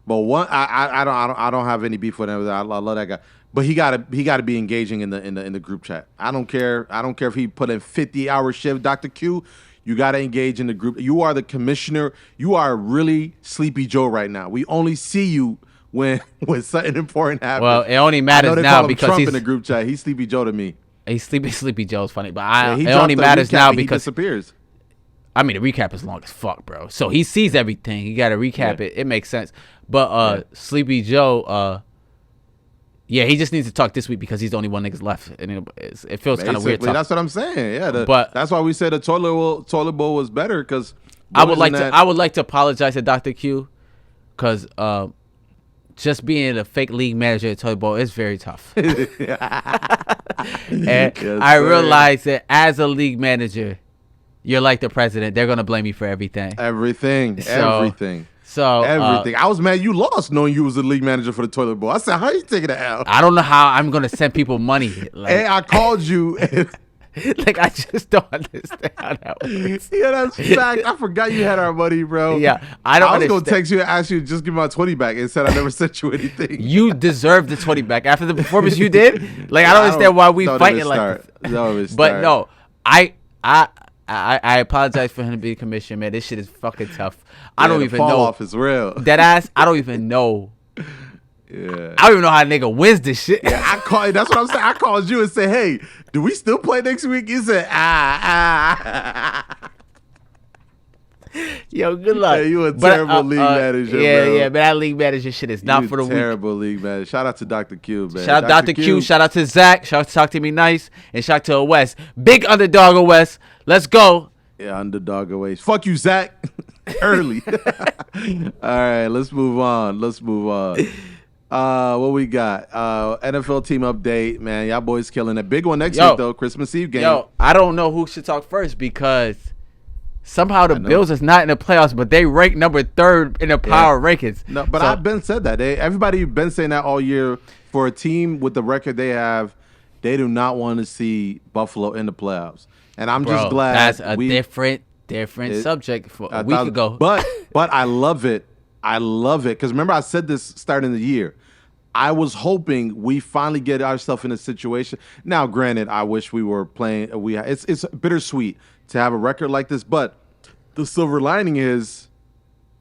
But I don't have any beef with him. I love that guy. But he gotta be engaging in the group chat. I don't care if he put in 50-hour shift, Dr. Q. You gotta engage in the group. You are the commissioner. You are really Sleepy Joe right now. We only see you when something important happens. Well, it only matters now because Trump he's in the group chat. He's Sleepy Joe to me. He's Sleepy Joe's funny, but It only matters now because he disappears. I mean, the recap is long as fuck, bro. So he sees everything. He got to recap it. It makes sense. But Sleepy Joe, he just needs to talk this week because he's the only one niggas left, and it feels kind of weird. That's what I'm saying. Yeah, but that's why we said the toilet bowl was better because I would like to apologize to Dr. Q because just being a fake league manager at Toilet Bowl is very tough. And I realize that as a league manager, you're like the president. They're gonna blame you for everything. Everything. So everything. I was mad you lost knowing you was the league manager for the Toilet Bowl. I said, how you taking the L? I don't know how I'm gonna send people money. And I called you. Like, I just don't understand how that works. Yeah, that's fact. I forgot you had our money, bro. Yeah, I was going to text you and ask you to just give me my 20 back and said I never sent you anything. You deserve the 20 back after the performance you did. Like, I don't understand why we fighting like this. But no, I apologize for him to be the commissioner, man. This shit is fucking tough. I don't even know. Fall off is real. That ass, I don't even know. Yeah. I don't even know how a nigga wins this shit. Yeah, I called. That's what I'm saying. I called you and said, "Hey, do we still play next week?" You said, Yo, good luck. Yeah, you a terrible league manager, yeah, bro. Yeah, but that league manager shit is not for the week. Terrible league manager. Shout out to Dr. Q, man. Shout out Dr. Q. Shout out to Zach. Shout out to Talk to Me Nice. And shout out to OS. Big underdog OS. Let's go. Yeah, underdog away. Fuck you, Zach. Early. All right, let's move on. What we got? NFL team update, man. Y'all boys killing it. Big one next week though. Christmas Eve game. Yo, I don't know who should talk first because somehow the Bills is not in the playoffs, but they rank number 3rd in the power rankings. No, but I've been said that. Everybody been saying that all year. For a team with the record they have, they do not want to see Buffalo in the playoffs. And I'm just glad that's a different subject for a week ago. But I love it. I love it because remember I said this starting the year. I was hoping we finally get ourselves in a situation. Now, granted, I wish we were playing. It's bittersweet to have a record like this, but the silver lining is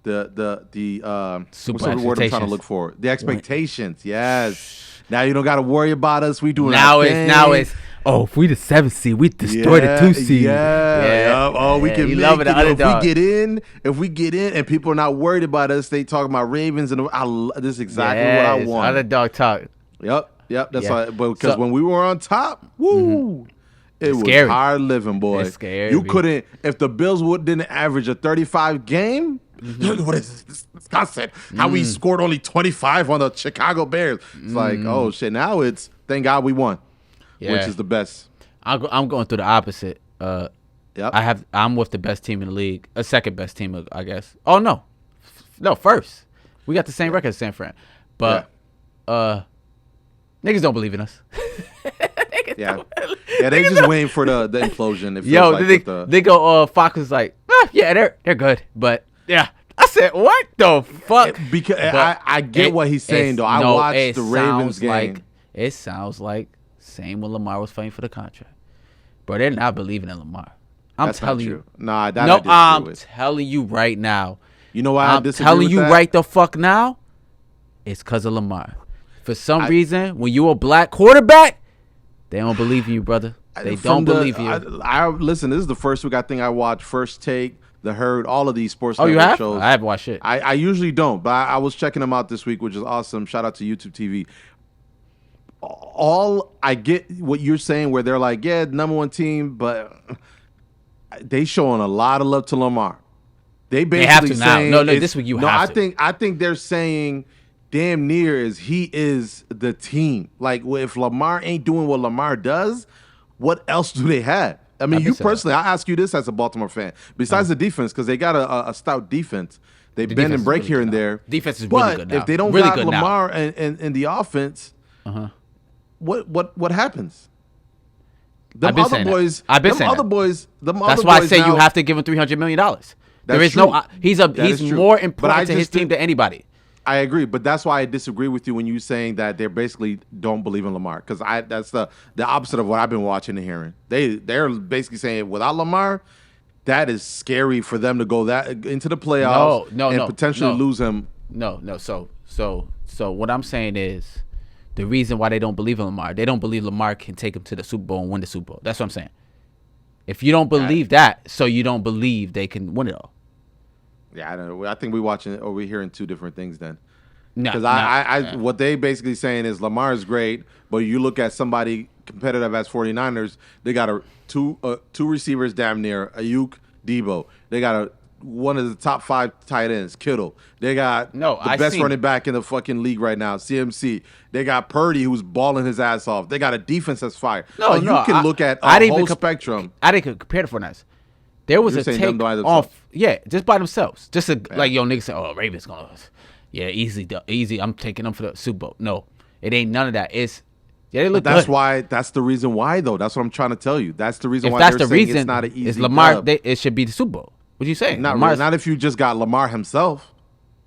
the what's the word I'm trying to look for? The expectations. Yes. Now you don't got to worry about us. We doing now it's if we the 7th seed, we destroy the 2 seed. Yeah. Oh, we can love it. If we get in, and people are not worried about us, they talk about Ravens, and this is exactly what I want. Underdog talk. Yep. That's why. Because when we were on top, it was scary. hard living, boy. It's scary. You couldn't if the Bills didn't average a 35 game. What is this disgusting? How we scored only 25 on the Chicago Bears. It's like, oh shit. Now it's thank God we won. Yeah. Which is the best. I'm going through the opposite. Yep. I'm with the best team in the league, a second best team, I guess. Oh no, first. We got the same record as San Fran, but niggas don't believe in us. Yeah, they just waiting for the implosion. It feels they go. Fox is like, they're good, but yeah, I said, "What the fuck?" Because I get what he's saying though. I watched the Ravens game. It sounds like same when Lamar was fighting for the contract, bro. They're not believing in Lamar. I'm telling you. Nah, I'm telling you right now. You know why? I'm telling you right the fuck now. It's because of Lamar. For some reason, when you a black quarterback, they don't believe in you, brother. They don't believe you. Listen, this is the first week I think I watched First Take, The Herd, all of these sports you have? shows. I haven't watched it. I usually don't, but I was checking them out this week, which is awesome. Shout out to YouTube TV. I get what you're saying where they're like, yeah, number one team, but they showing a lot of love to Lamar. They basically have to saying now. No, this week you have to. I think they're saying damn near he is the team. Like if Lamar ain't doing what Lamar does, what else do they have? I mean, you personally, I ask you this as a Baltimore fan. Besides the defense, because they got a stout defense. They bend and break here and there. Defense is really good now. But if they don't got Lamar and the offense, what happens? Them other boys. I've been saying other boys. That's why I say you have to give him $300 million. There is no. He's more important to his team than anybody. I agree, but that's why I disagree with you when you saying that they basically don't believe in Lamar, because that's the opposite of what I've been watching and hearing. They're basically saying without Lamar, that is scary for them to go that into the playoffs and potentially lose him. No. So what I'm saying is the reason why they don't believe in Lamar, they don't believe Lamar can take him to the Super Bowl and win the Super Bowl. That's what I'm saying. If you don't believe that, so you don't believe they can win it all. Yeah, I don't know. I think we're hearing two different things then. Because what they basically saying is Lamar is great, but you look at somebody competitive as 49ers, they got two receivers damn near, Ayuk, Debo. They got one of the top 5 tight ends, Kittle. They got the best running back in the fucking league right now, CMC. They got Purdy, who's balling his ass off. They got a defense that's fire. You can look at a whole spectrum. I didn't compare the 49ers. There was a take off, just by themselves. Just like, yo, niggas say, oh, Ravens gonna, easy. I'm taking them for the Super Bowl. No, it ain't none of that. They look good. That's the reason why, though. That's what I'm trying to tell you. That's the reason why they're saying it's not an easy Lamar. It should be the Super Bowl. What you saying? Not if you just got Lamar himself.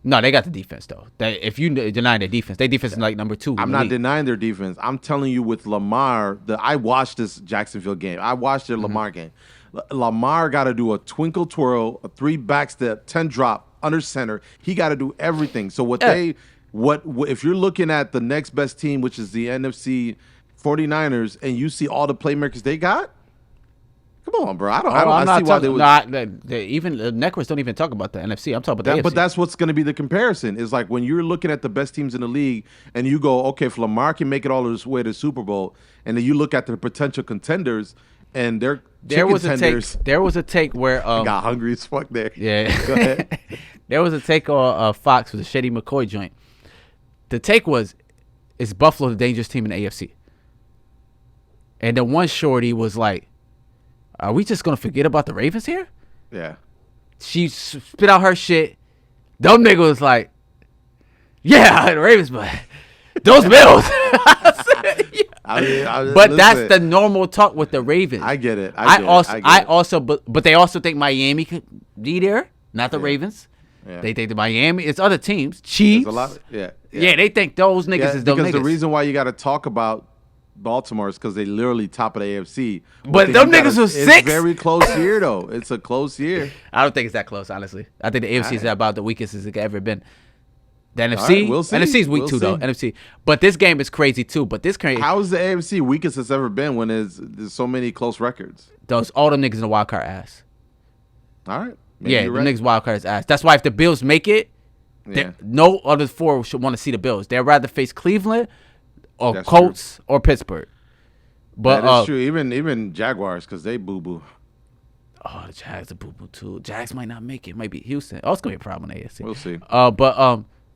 No, they got the defense, though. If you deny their defense is like number 2. I'm not denying their defense. I'm telling you with Lamar, I watched this Jacksonville game. I watched their Lamar game. Lamar got to do a twinkle twirl, a 3 back step, 10 drop, under center. He got to do everything. So if you're looking at the next best team, which is the NFC 49ers, and you see all the playmakers they got, come on, bro. I see why they would. Even the networks don't even talk about the NFC. I'm talking about the AFC. But that's what's going to be the comparison. Is like when you're looking at the best teams in the league, and you go, okay, if Lamar can make it all this way to the Super Bowl, and then you look at the potential contenders, and there was a take where I got hungry as fuck there. Yeah, go ahead. There was a take on Fox with the Shady McCoy joint. The take was, is Buffalo the dangerous team in the AFC? And the one shorty was like, are we just gonna forget about the Ravens here? Yeah. She spit out her shit. Dumb nigga was like, yeah, the Ravens, but those Bills. But that's the normal talk with the Ravens. I get it. But they also think Miami could be there, not the Ravens. Yeah. They think the Miami, it's other teams. Chiefs. Yeah, they think those niggas is those niggas. Because the reason why you got to talk about Baltimore is because they literally top of the AFC. But them niggas was 6. It's very close year, though. It's a close year. I don't think it's that close, honestly. I think the AFC is about the weakest it's ever been. The NFC, we'll see. NFC is weak too, though. NFC, but this game is crazy too. How is the AFC weakest it's ever been when there's so many close records? All them niggas in the wild card ass. All right. The niggas wild card's ass. That's why if the Bills make it, no other 4 should want to see the Bills. They'd rather face Cleveland or That's Colts true. or Pittsburgh. But that's true. Even Jaguars, because they boo boo. Oh, the Jags are boo boo too. Jags might not make it. Might be Houston. Oh, it's gonna be a problem in the AFC. We'll see.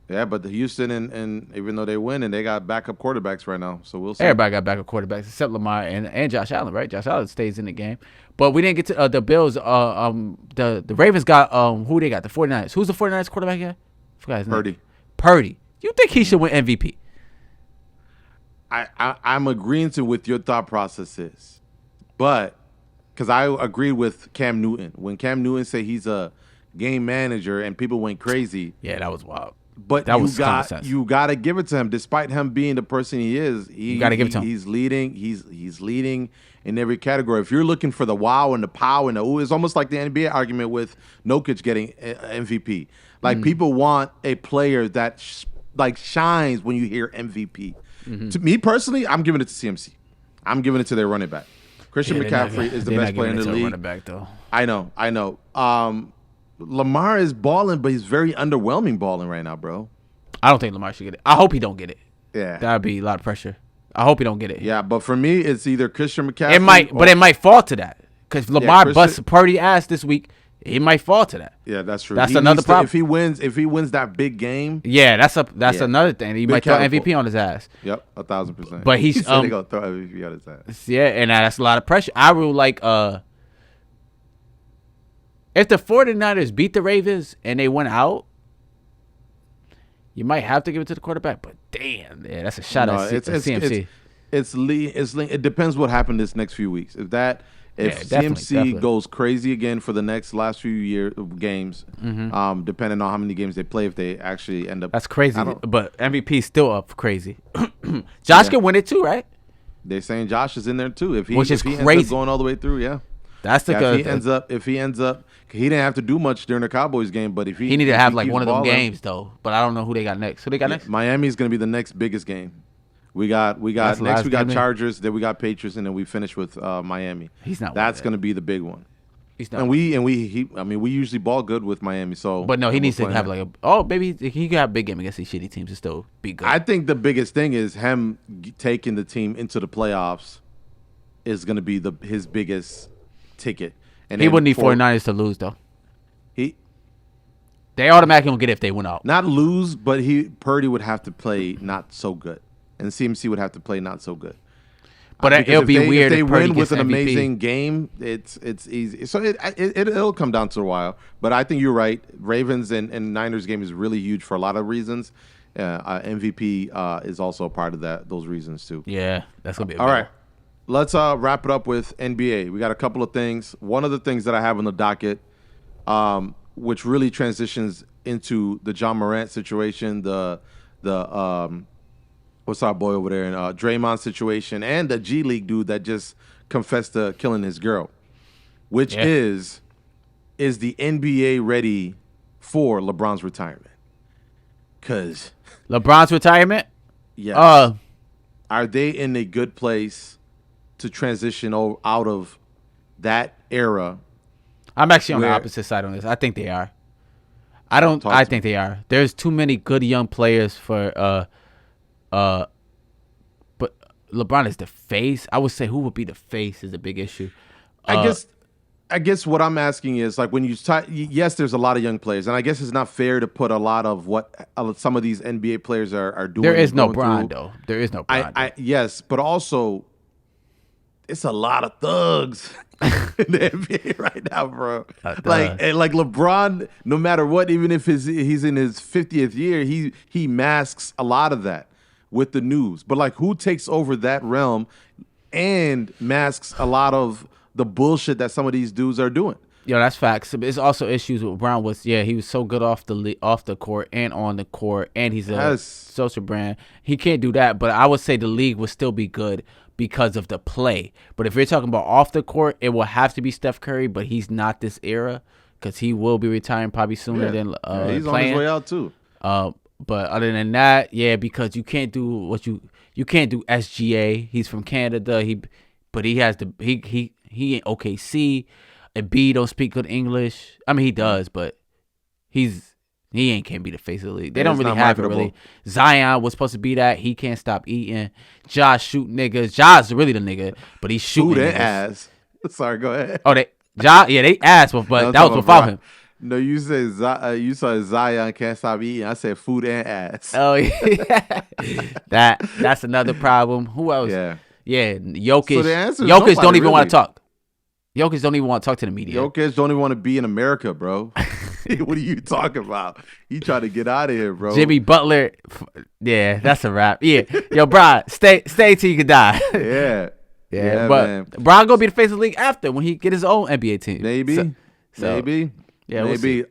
But the Houston and even though they win and they got backup quarterbacks right now, so we'll see. Everybody got backup quarterbacks except Lamar and Josh Allen, right? Josh Allen stays in the game. But we didn't get to the Bills. The Ravens got who they got? The 49ers. Who's the 49ers quarterback again? Forgot his name. Purdy. You think he should win MVP? I'm agreeing with your thought processes, but because I agree with Cam Newton when Cam Newton say he's a game manager, and people went crazy. Yeah, that was wild. But That was common sense. you got to give it to him, despite him being the person he is. You got to give it to him. He's leading. He's leading in every category. If you're looking for the wow and the pow and the ooh, it's almost like the NBA argument with Jokic getting MVP. Like people want a player that shines when you hear MVP. To me personally, I'm giving it to CMC. I'm giving it to their running back. Christian McCaffrey is the best player in the league. Running back, though. I know. Lamar is balling, but he's very underwhelming balling right now, bro. I don't think Lamar should get it. I hope he don't get it. Yeah. That'd be a lot of pressure. I hope he don't get it. Yeah, but for me, it's either Christian McCaffrey. It might fall to that. Because Lamar busts Purdy ass this week. It might fall to that. Yeah, that's true. That's another problem. If he wins that big game. Yeah, that's another thing. He might throw MVP on his ass. Yep, 1,000%. But he's gonna throw MVP on his ass. Yeah, and that's a lot of pressure. I rule like if the 49ers beat the Ravens and they went out, you might have to give it to the quarterback. But damn, yeah, that's a shot at CMC. It depends what happened this next few weeks. If CMC goes crazy again for the last few games, depending on how many games they play, if they actually end up, that's crazy. But MVP's still up for crazy. Josh can win it too, right? They're saying Josh is in there too. Which is crazy. Ends up going all the way through, yeah. That's the good. If he ends up, he didn't have to do much during the Cowboys game, but if he need to have like one of them games though. But I don't know who they got next. Who they got next? Miami's gonna be the next biggest game. We got next. We got Chargers. Then we got Patriots, and then we finish with Miami. He's not. That's gonna be the big one. He's not. And we usually ball good with Miami. So, but no, he needs to have maybe he could have a big game against these shitty teams and still be good. I think the biggest thing is him taking the team into the playoffs is gonna be his biggest ticket. And he wouldn't need 49ers to lose though. They automatically won't get it if they win out. Not lose, but Purdy would have to play not so good, and CMC would have to play not so good. But it'll be weird if they Purdy win with an MVP. Amazing game. It's easy. So it'll come down to a while. But I think you're right. Ravens and Niners game is really huge for a lot of reasons. MVP is also a part of those reasons too. Yeah, that's gonna be all right. Let's wrap it up with NBA. We got a couple of things. One of the things that I have on the docket, which really transitions into the John Morant situation, the what's our boy over there, and Draymond situation, and the G League dude that just confessed to killing his girl, which is the NBA ready for LeBron's retirement? Because LeBron's retirement, yes. Are they in a good place to transition out of that era? I'm actually on the opposite side on this. I think they are. I think they are. There's too many good young players for but LeBron is the face. I would say who would be the face is a big issue. I guess what I'm asking is, like, when yes, there's a lot of young players, and I guess it's not fair to put a lot of what some of these NBA players are doing. There is no Bron, though. There is no Bron. Yes, but also it's a lot of thugs in the NBA right now, bro. Like LeBron, no matter what, even if he's in his 50th year, he masks a lot of that with the news. But like, who takes over that realm and masks a lot of the bullshit that some of these dudes are doing? Yo, that's facts. It's also issues with Brown. He was so good off the court and on the court, and he's a social brand. He can't do that, but I would say the league would still be good because of the play. But if you're talking about off the court, it will have to be Steph Curry, but he's not this era because he will be retiring probably sooner than he's playing. On his way out too. But other than that, because you can't do you can't do SGA. He's from Canada. He ain't OKC. And B don't speak good English. I mean, he does, but he can't be the face of the league. They don't really have it, really. Zion was supposed to be that. He can't stop eating. Josh shoot niggas. Josh is really the nigga, but he's shooting niggas. Ass. Sorry, go ahead. Oh, they ass, but that was without him. No, you said you saw Zion can't stop eating. I said food and ass. Oh yeah, that's another problem. Who else? Yeah. Jokic. So the answer is Jokic don't even want to talk. Jokic don't even want to talk to the media. Jokic don't even want to be in America, bro. What are you talking about? He trying to get out of here, bro. Jimmy Butler, that's a wrap. Yeah, yo, bro, stay till you can die. Yeah, but man. Bron gonna be the face of the league after when he get his own NBA team. Maybe. Yeah, maybe.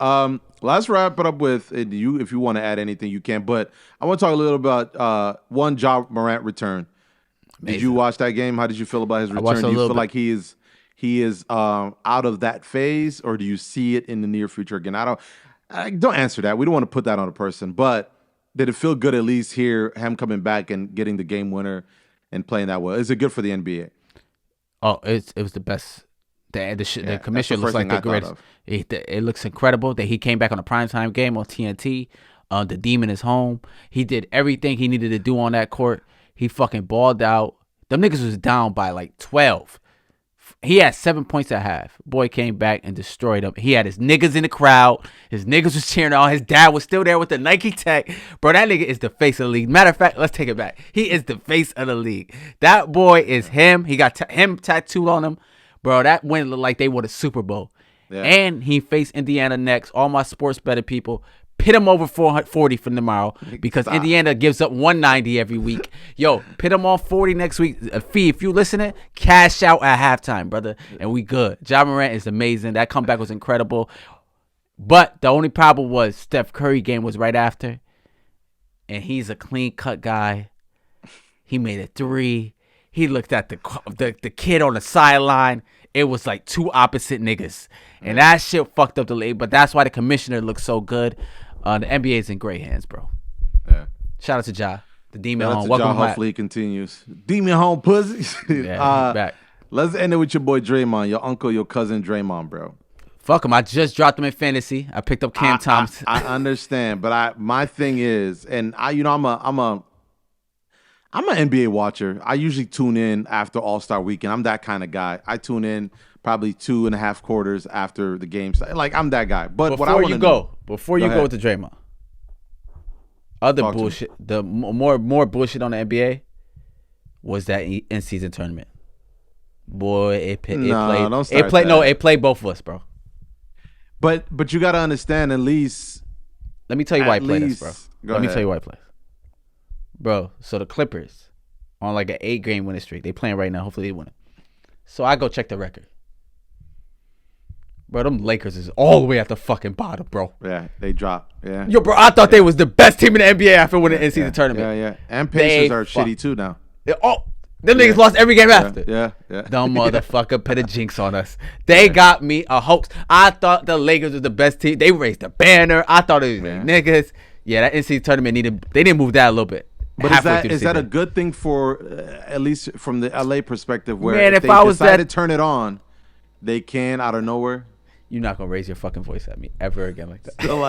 Let's wrap it up with you. If you want to add anything, you can. But I want to talk a little about one Ja Morant return. Did you watch that game? How did you feel about his return? Do you feel like he is out of that phase, or do you see it in the near future again? Don't answer that. We don't want to put that on a person. But did it feel good at least hear him coming back and getting the game winner and playing that well? Is it good for the NBA? Oh, it was the best. The commissioner looks like the greatest. It looks incredible that he came back on a primetime game on TNT. The Demon is home. He did everything he needed to do on that court. He fucking balled out. Them niggas was down by like 12. He had 7 points at half. Boy came back and destroyed them. He had his niggas in the crowd. His niggas was cheering on. His dad was still there with the Nike tech. Bro, that nigga is the face of the league. Matter of fact, let's take it back. He is the face of the league. That boy is him. He got him tattooed on him. Bro, that win looked like they won a Super Bowl. Yeah. And he faced Indiana next. All my sports betting people, pit him over 440 for tomorrow because Indiana gives up 190 every week. Yo, pit him on 40 next week. Fee, if you listening, cash out at halftime, brother, and we good. Ja Morant is amazing. That comeback was incredible. But the only problem was Steph Curry game was right after, and he's a clean-cut guy. He made a three. He looked at the kid on the sideline. It was like two opposite niggas. And that shit fucked up the league. But that's why the commissioner looks so good. The NBA is in great hands, bro. Yeah. Shout out to Ja. The Demon home. Welcome Ja, hopefully he continues. Demon home pussy. Yeah, back. Let's end it with your boy Draymond, your uncle, your cousin Draymond, bro. Fuck him. I just dropped him in fantasy. I picked up Cam Thomas. I understand, but my thing is, and I'm an NBA watcher. I usually tune in after All-Star Weekend. I'm that kind of guy. I tune in probably 2.5 quarters after the game. Like, I'm that guy. But before you go with the Draymond, bullshit, the more bullshit on the NBA was that in-season tournament. Boy, it played both of us, bro. But you got to understand at least. Let me tell you why he played us, bro. Let me tell you why he played. Bro, so the Clippers on like an 8-game winning streak. They playing right now. Hopefully they win it. So I go check the record. Bro, them Lakers is all the way at the fucking bottom, bro. Yeah, they dropped. Yeah. Yo, bro, I thought they was the best team in the NBA after winning the in-season tournament. Yeah. And Pacers are shitty too now. Them niggas lost every game after. Yeah. Dumb motherfucker put a jinx on us. They got me a hoax. I thought the Lakers was the best team. They raised the banner. I thought it was niggas. Yeah, that in-season tournament they didn't move that a little bit. But is that a good thing for at least from the LA perspective, where if they decide to turn it on, they can out of nowhere? You're not gonna raise your fucking voice at me ever again like that. So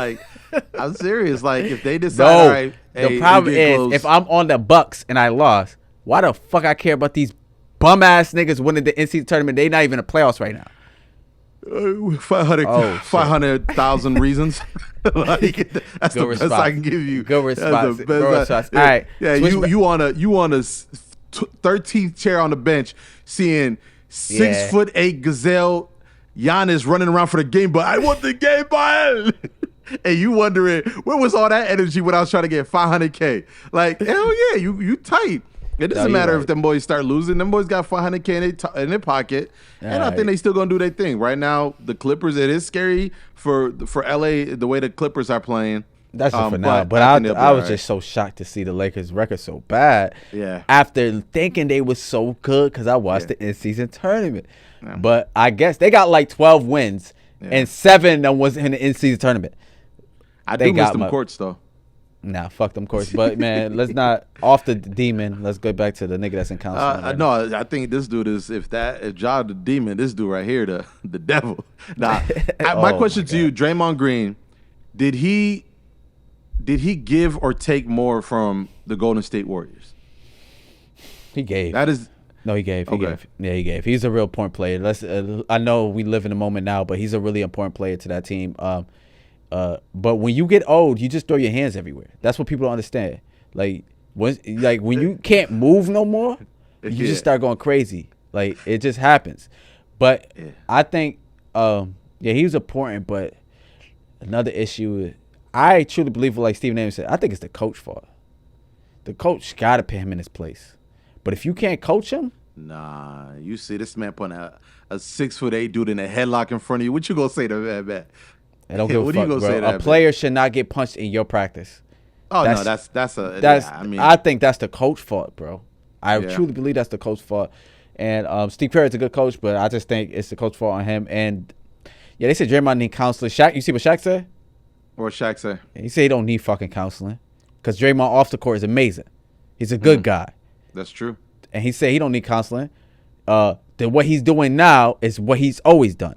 I'm serious. Like if they decide, the problem is if I'm on the Bucks and I lost, why the fuck I care about these bum ass niggas winning the in-season tournament? They not even in the playoffs right now. 500,000 reasons. Like, that's the best I can give you. Good response. All right. Yeah, you on a 13th chair on the bench, seeing 6'8" gazelle Giannis running around for the game, but I want the game by. And you wondering where was all that energy when I was trying to get 500K? Like hell yeah, you tight. It doesn't matter if them boys start losing. Them boys got 500K in their pocket, and I think they still gonna do their thing. Right now, the Clippers. It is scary for LA the way the Clippers are playing. That's just for now. But I was just so shocked to see the Lakers' record so bad. Yeah. After thinking they was so good because I watched the in-season tournament, but I guess they got like 12 wins and 7 that was in the in-season tournament. I do miss them courts though. Nah, fuck them courts. But man, let's not off the Demon. Let's go back to the nigga that's in council. No, I think this dude is if Ja the Demon, this dude right here the devil. Nah, my question to you, Draymond Green, did he give or take more from the Golden State Warriors? He gave. That is. No, he gave. He gave. Yeah, he gave. He's a real important player. I know we live in the moment now, but he's a really important player to that team. But when you get old, you just throw your hands everywhere. That's what people don't understand. Like when you can't move no more, you just start going crazy. Like it just happens. But I think, he was important. But another issue, I truly believe, like Stephen A. said, I think it's the coach fault. The coach got to put him in his place. But if you can't coach him, nah. You see this man putting a 6'8" dude in a headlock in front of you. What you gonna say to that man? I don't give a What are you fuck, gonna bro. say to that, A player should not get punched in your practice. Oh no, I think that's the coach fault, bro. I Yeah. truly believe that's the coach fault. And Steve Kerr's a good coach, but I just think it's the coach fault on him. And yeah, they said Draymond need counseling. Shaq, you see what Shaq said? What Shaq say? He said he don't need fucking counseling because Draymond off the court is amazing. He's a good guy. That's true. And he said he don't need counseling. Then what he's doing now is what he's always done.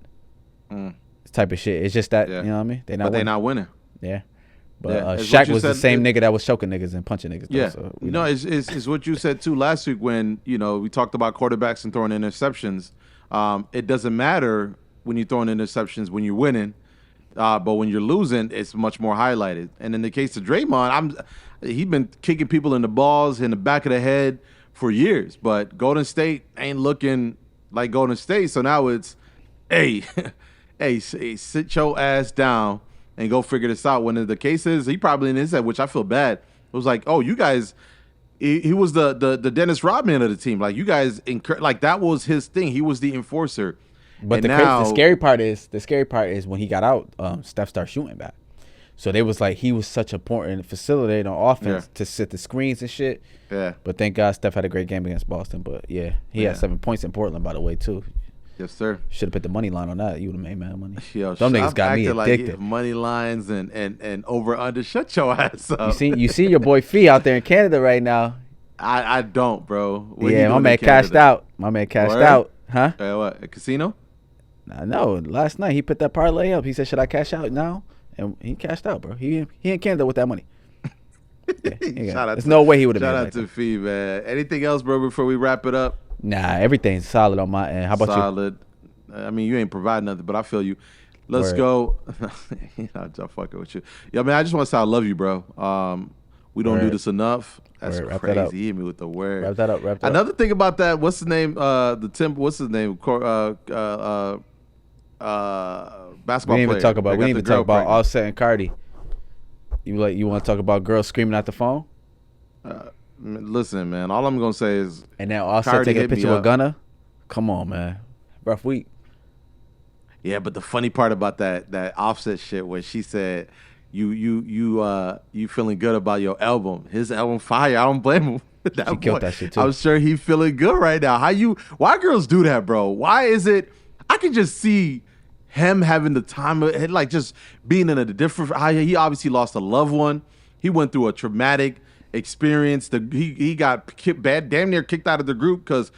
This type of shit. It's just that, you know what I mean? They're not winning. Yeah. But it's what Shaq you was the said, same nigga that was choking niggas and punching niggas. Yeah. Though, so, It's what you said too last week when, we talked about quarterbacks and throwing interceptions. It doesn't matter when you're throwing interceptions when you're winning. But when you're losing, it's much more highlighted. And in the case of Draymond, he's been kicking people in the balls, in the back of the head for years. But Golden State ain't looking like Golden State. So now it's, hey, sit your ass down and go figure this out. When the case is, he probably in his head, which I feel bad. It was like, oh, you guys, he was the Dennis Rodman of the team. Like, you guys, like, that was his thing. He was the enforcer. But the scary part is when he got out, Steph started shooting back. So they was like, he was such an important facilitator on offense to set the screens and shit. Yeah. But thank God Steph had a great game against Boston. But yeah, he had 7 points in Portland, by the way, too. Yes, sir. Should have put the money line on that. You would have made mad money. Yo, them niggas got me addicted. Like money lines and over under. Shut your ass up. You see your boy Fee out there in Canada right now. I don't, bro. What my man cashed out. My man cashed out. Huh? What? A casino? I know. Last night he put that parlay up. He said, "Should I cash out now?" And he cashed out, bro. He in Canada with that money. Yeah, there's no way he would have. Shout out to Fee, man. Anything else, bro? Before we wrap it up. Nah, everything's solid on my end. How about you? Solid. I mean, you ain't providing nothing, but I feel you. Let's go. I'm fucking with you. Yeah, man, I just want to say I love you, bro. We don't do this enough. That's crazy. He hit me with the word. Wrap that up. Another thing about that, what's his name? What's his name? Basketball we didn't even talk about. player. We didn't even talk about Offset and Cardi. You want to talk about girls screaming at the phone? Listen, man. All I'm gonna say is, and now Offset Cardi taking a hit me picture with up. Gunna. Come on, man. Rough week. Yeah, but the funny part about that Offset shit was she said, you feeling good about your album. His album fire. I don't blame him. She killed that shit too. I'm sure he feeling good right now. Why girls do that, bro? Why is it? I can just see him having the time of, like, just being in a different. He obviously lost a loved one. He went through a traumatic experience. He got damn near kicked out of the group because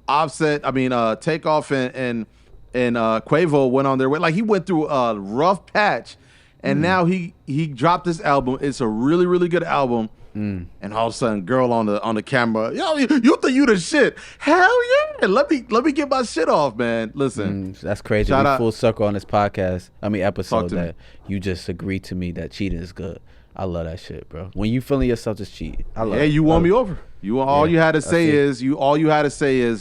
Offset. I mean, Takeoff and Quavo went on their way. Like, he went through a rough patch, and now he dropped this album. It's a really, really good album. And all of a sudden, girl on the camera, yo, you think you the shit? Hell yeah! Let me get my shit off, man. Listen, that's crazy. Shout we out. Full circle on this podcast. Episode to me. that you just agreed to me that cheating is good. I love that shit, bro. When you feeling yourself, just cheat. I love. Yeah, you won me over. All you had to say is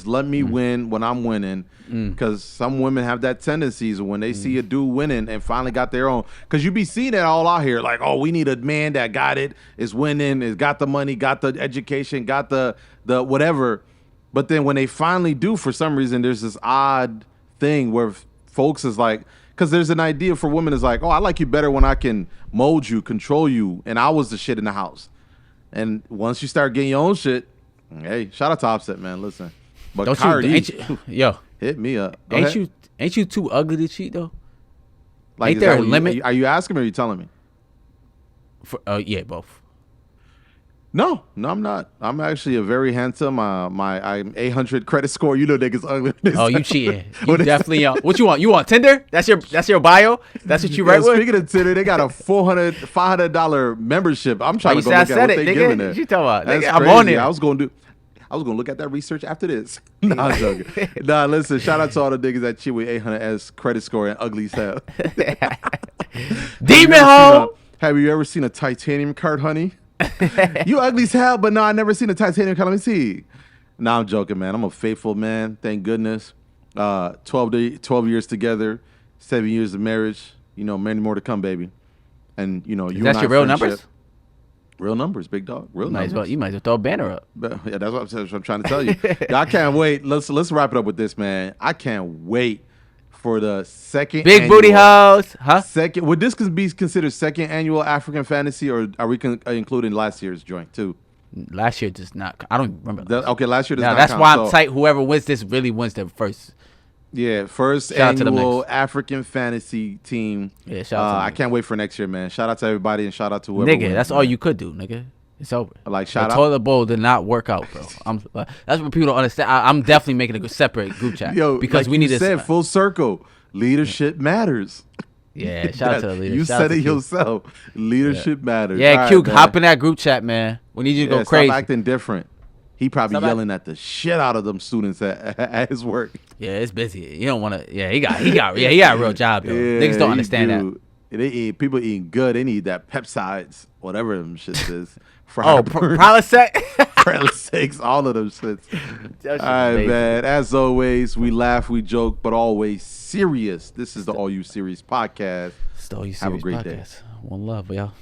let me win when I'm winning, because some women have that tendency when they see a dude winning and finally got their own. Because you be seeing it all out here, like, oh, we need a man that got it, is winning, is got the money, got the education, got the whatever. But then when they finally do, for some reason, there's this odd thing where folks is like, because there's an idea for women is like, oh, I like you better when I can mold you, control you, and I was the shit in the house. And once you start getting your own shit, hey, shout out to Offset, man. Listen, but Cardi, hit me up. Ain't you too ugly to cheat though? Like, ain't there a limit? Are you asking me or are you telling me? Yeah, both. No, I'm not. I'm actually a very handsome. I'm 800 credit score. You know niggas ugly. Oh, you cheating? You definitely. What you want? You want Tinder? That's your bio. That's what you write with. Speaking of Tinder, they got a $500 membership. I'm trying to go look at what they giving there. What you talking about? That's nigga, crazy. I'm on it. I was gonna look at that research after this. Nah, I'm joking. Nah, listen. Shout out to all the niggas that cheat with 800 credit score and ugly as hell. Demon hole. Have you ever seen a titanium card, honey? You ugly as hell, but no, I never seen a titanium card. Let me see. Nah, I'm joking, man. I'm a faithful man. Thank goodness. 12 years together, 7 years of marriage. Many more to come, baby. And that's your real numbers? Real numbers, big dog. Real numbers. You might as well throw a banner up. Yeah, that's what I'm trying to tell you. I can't wait. Let's wrap it up with this, man. I can't wait for the second Big annual, booty house, huh? Second, would this be considered second annual African Fantasy, or are we including last year's joint too? Last year does not. I don't remember. Okay, last year does now, not that's count, why I'm tight. Whoever wins this really wins the first. Yeah, first Shout annual African Fantasy team. Yeah, shout out to I can't wait for next year, man. Shout out to everybody and shout out to whoever nigga, wins, that's man. all you could do, nigga. It's over. Like, shout the out. toilet bowl did not work out, bro. That's what people don't understand. I'm definitely making a separate group chat. Yo, because like we need you said, to. full circle. Leadership matters. Yeah, shout out to the leader. You Shout out said to it Q. yourself. Leadership matters. Yeah, All Q, right, hop in that group chat, man. We need you to go crazy. Stop acting different. He probably Stop yelling at the shit out of them students at his work. Yeah, it's busy. You don't want to. Yeah, he got a real job though. Niggas don't understand that. They eat, people eating good. They need that peptides, whatever them shit is. Oh, Prilosec? Prilosec, all of them shits. All right, amazing. man. As always, we laugh, we joke, but always serious. This is the All You Serious podcast. It's the All You Have a Serious great podcast. day. One love, y'all.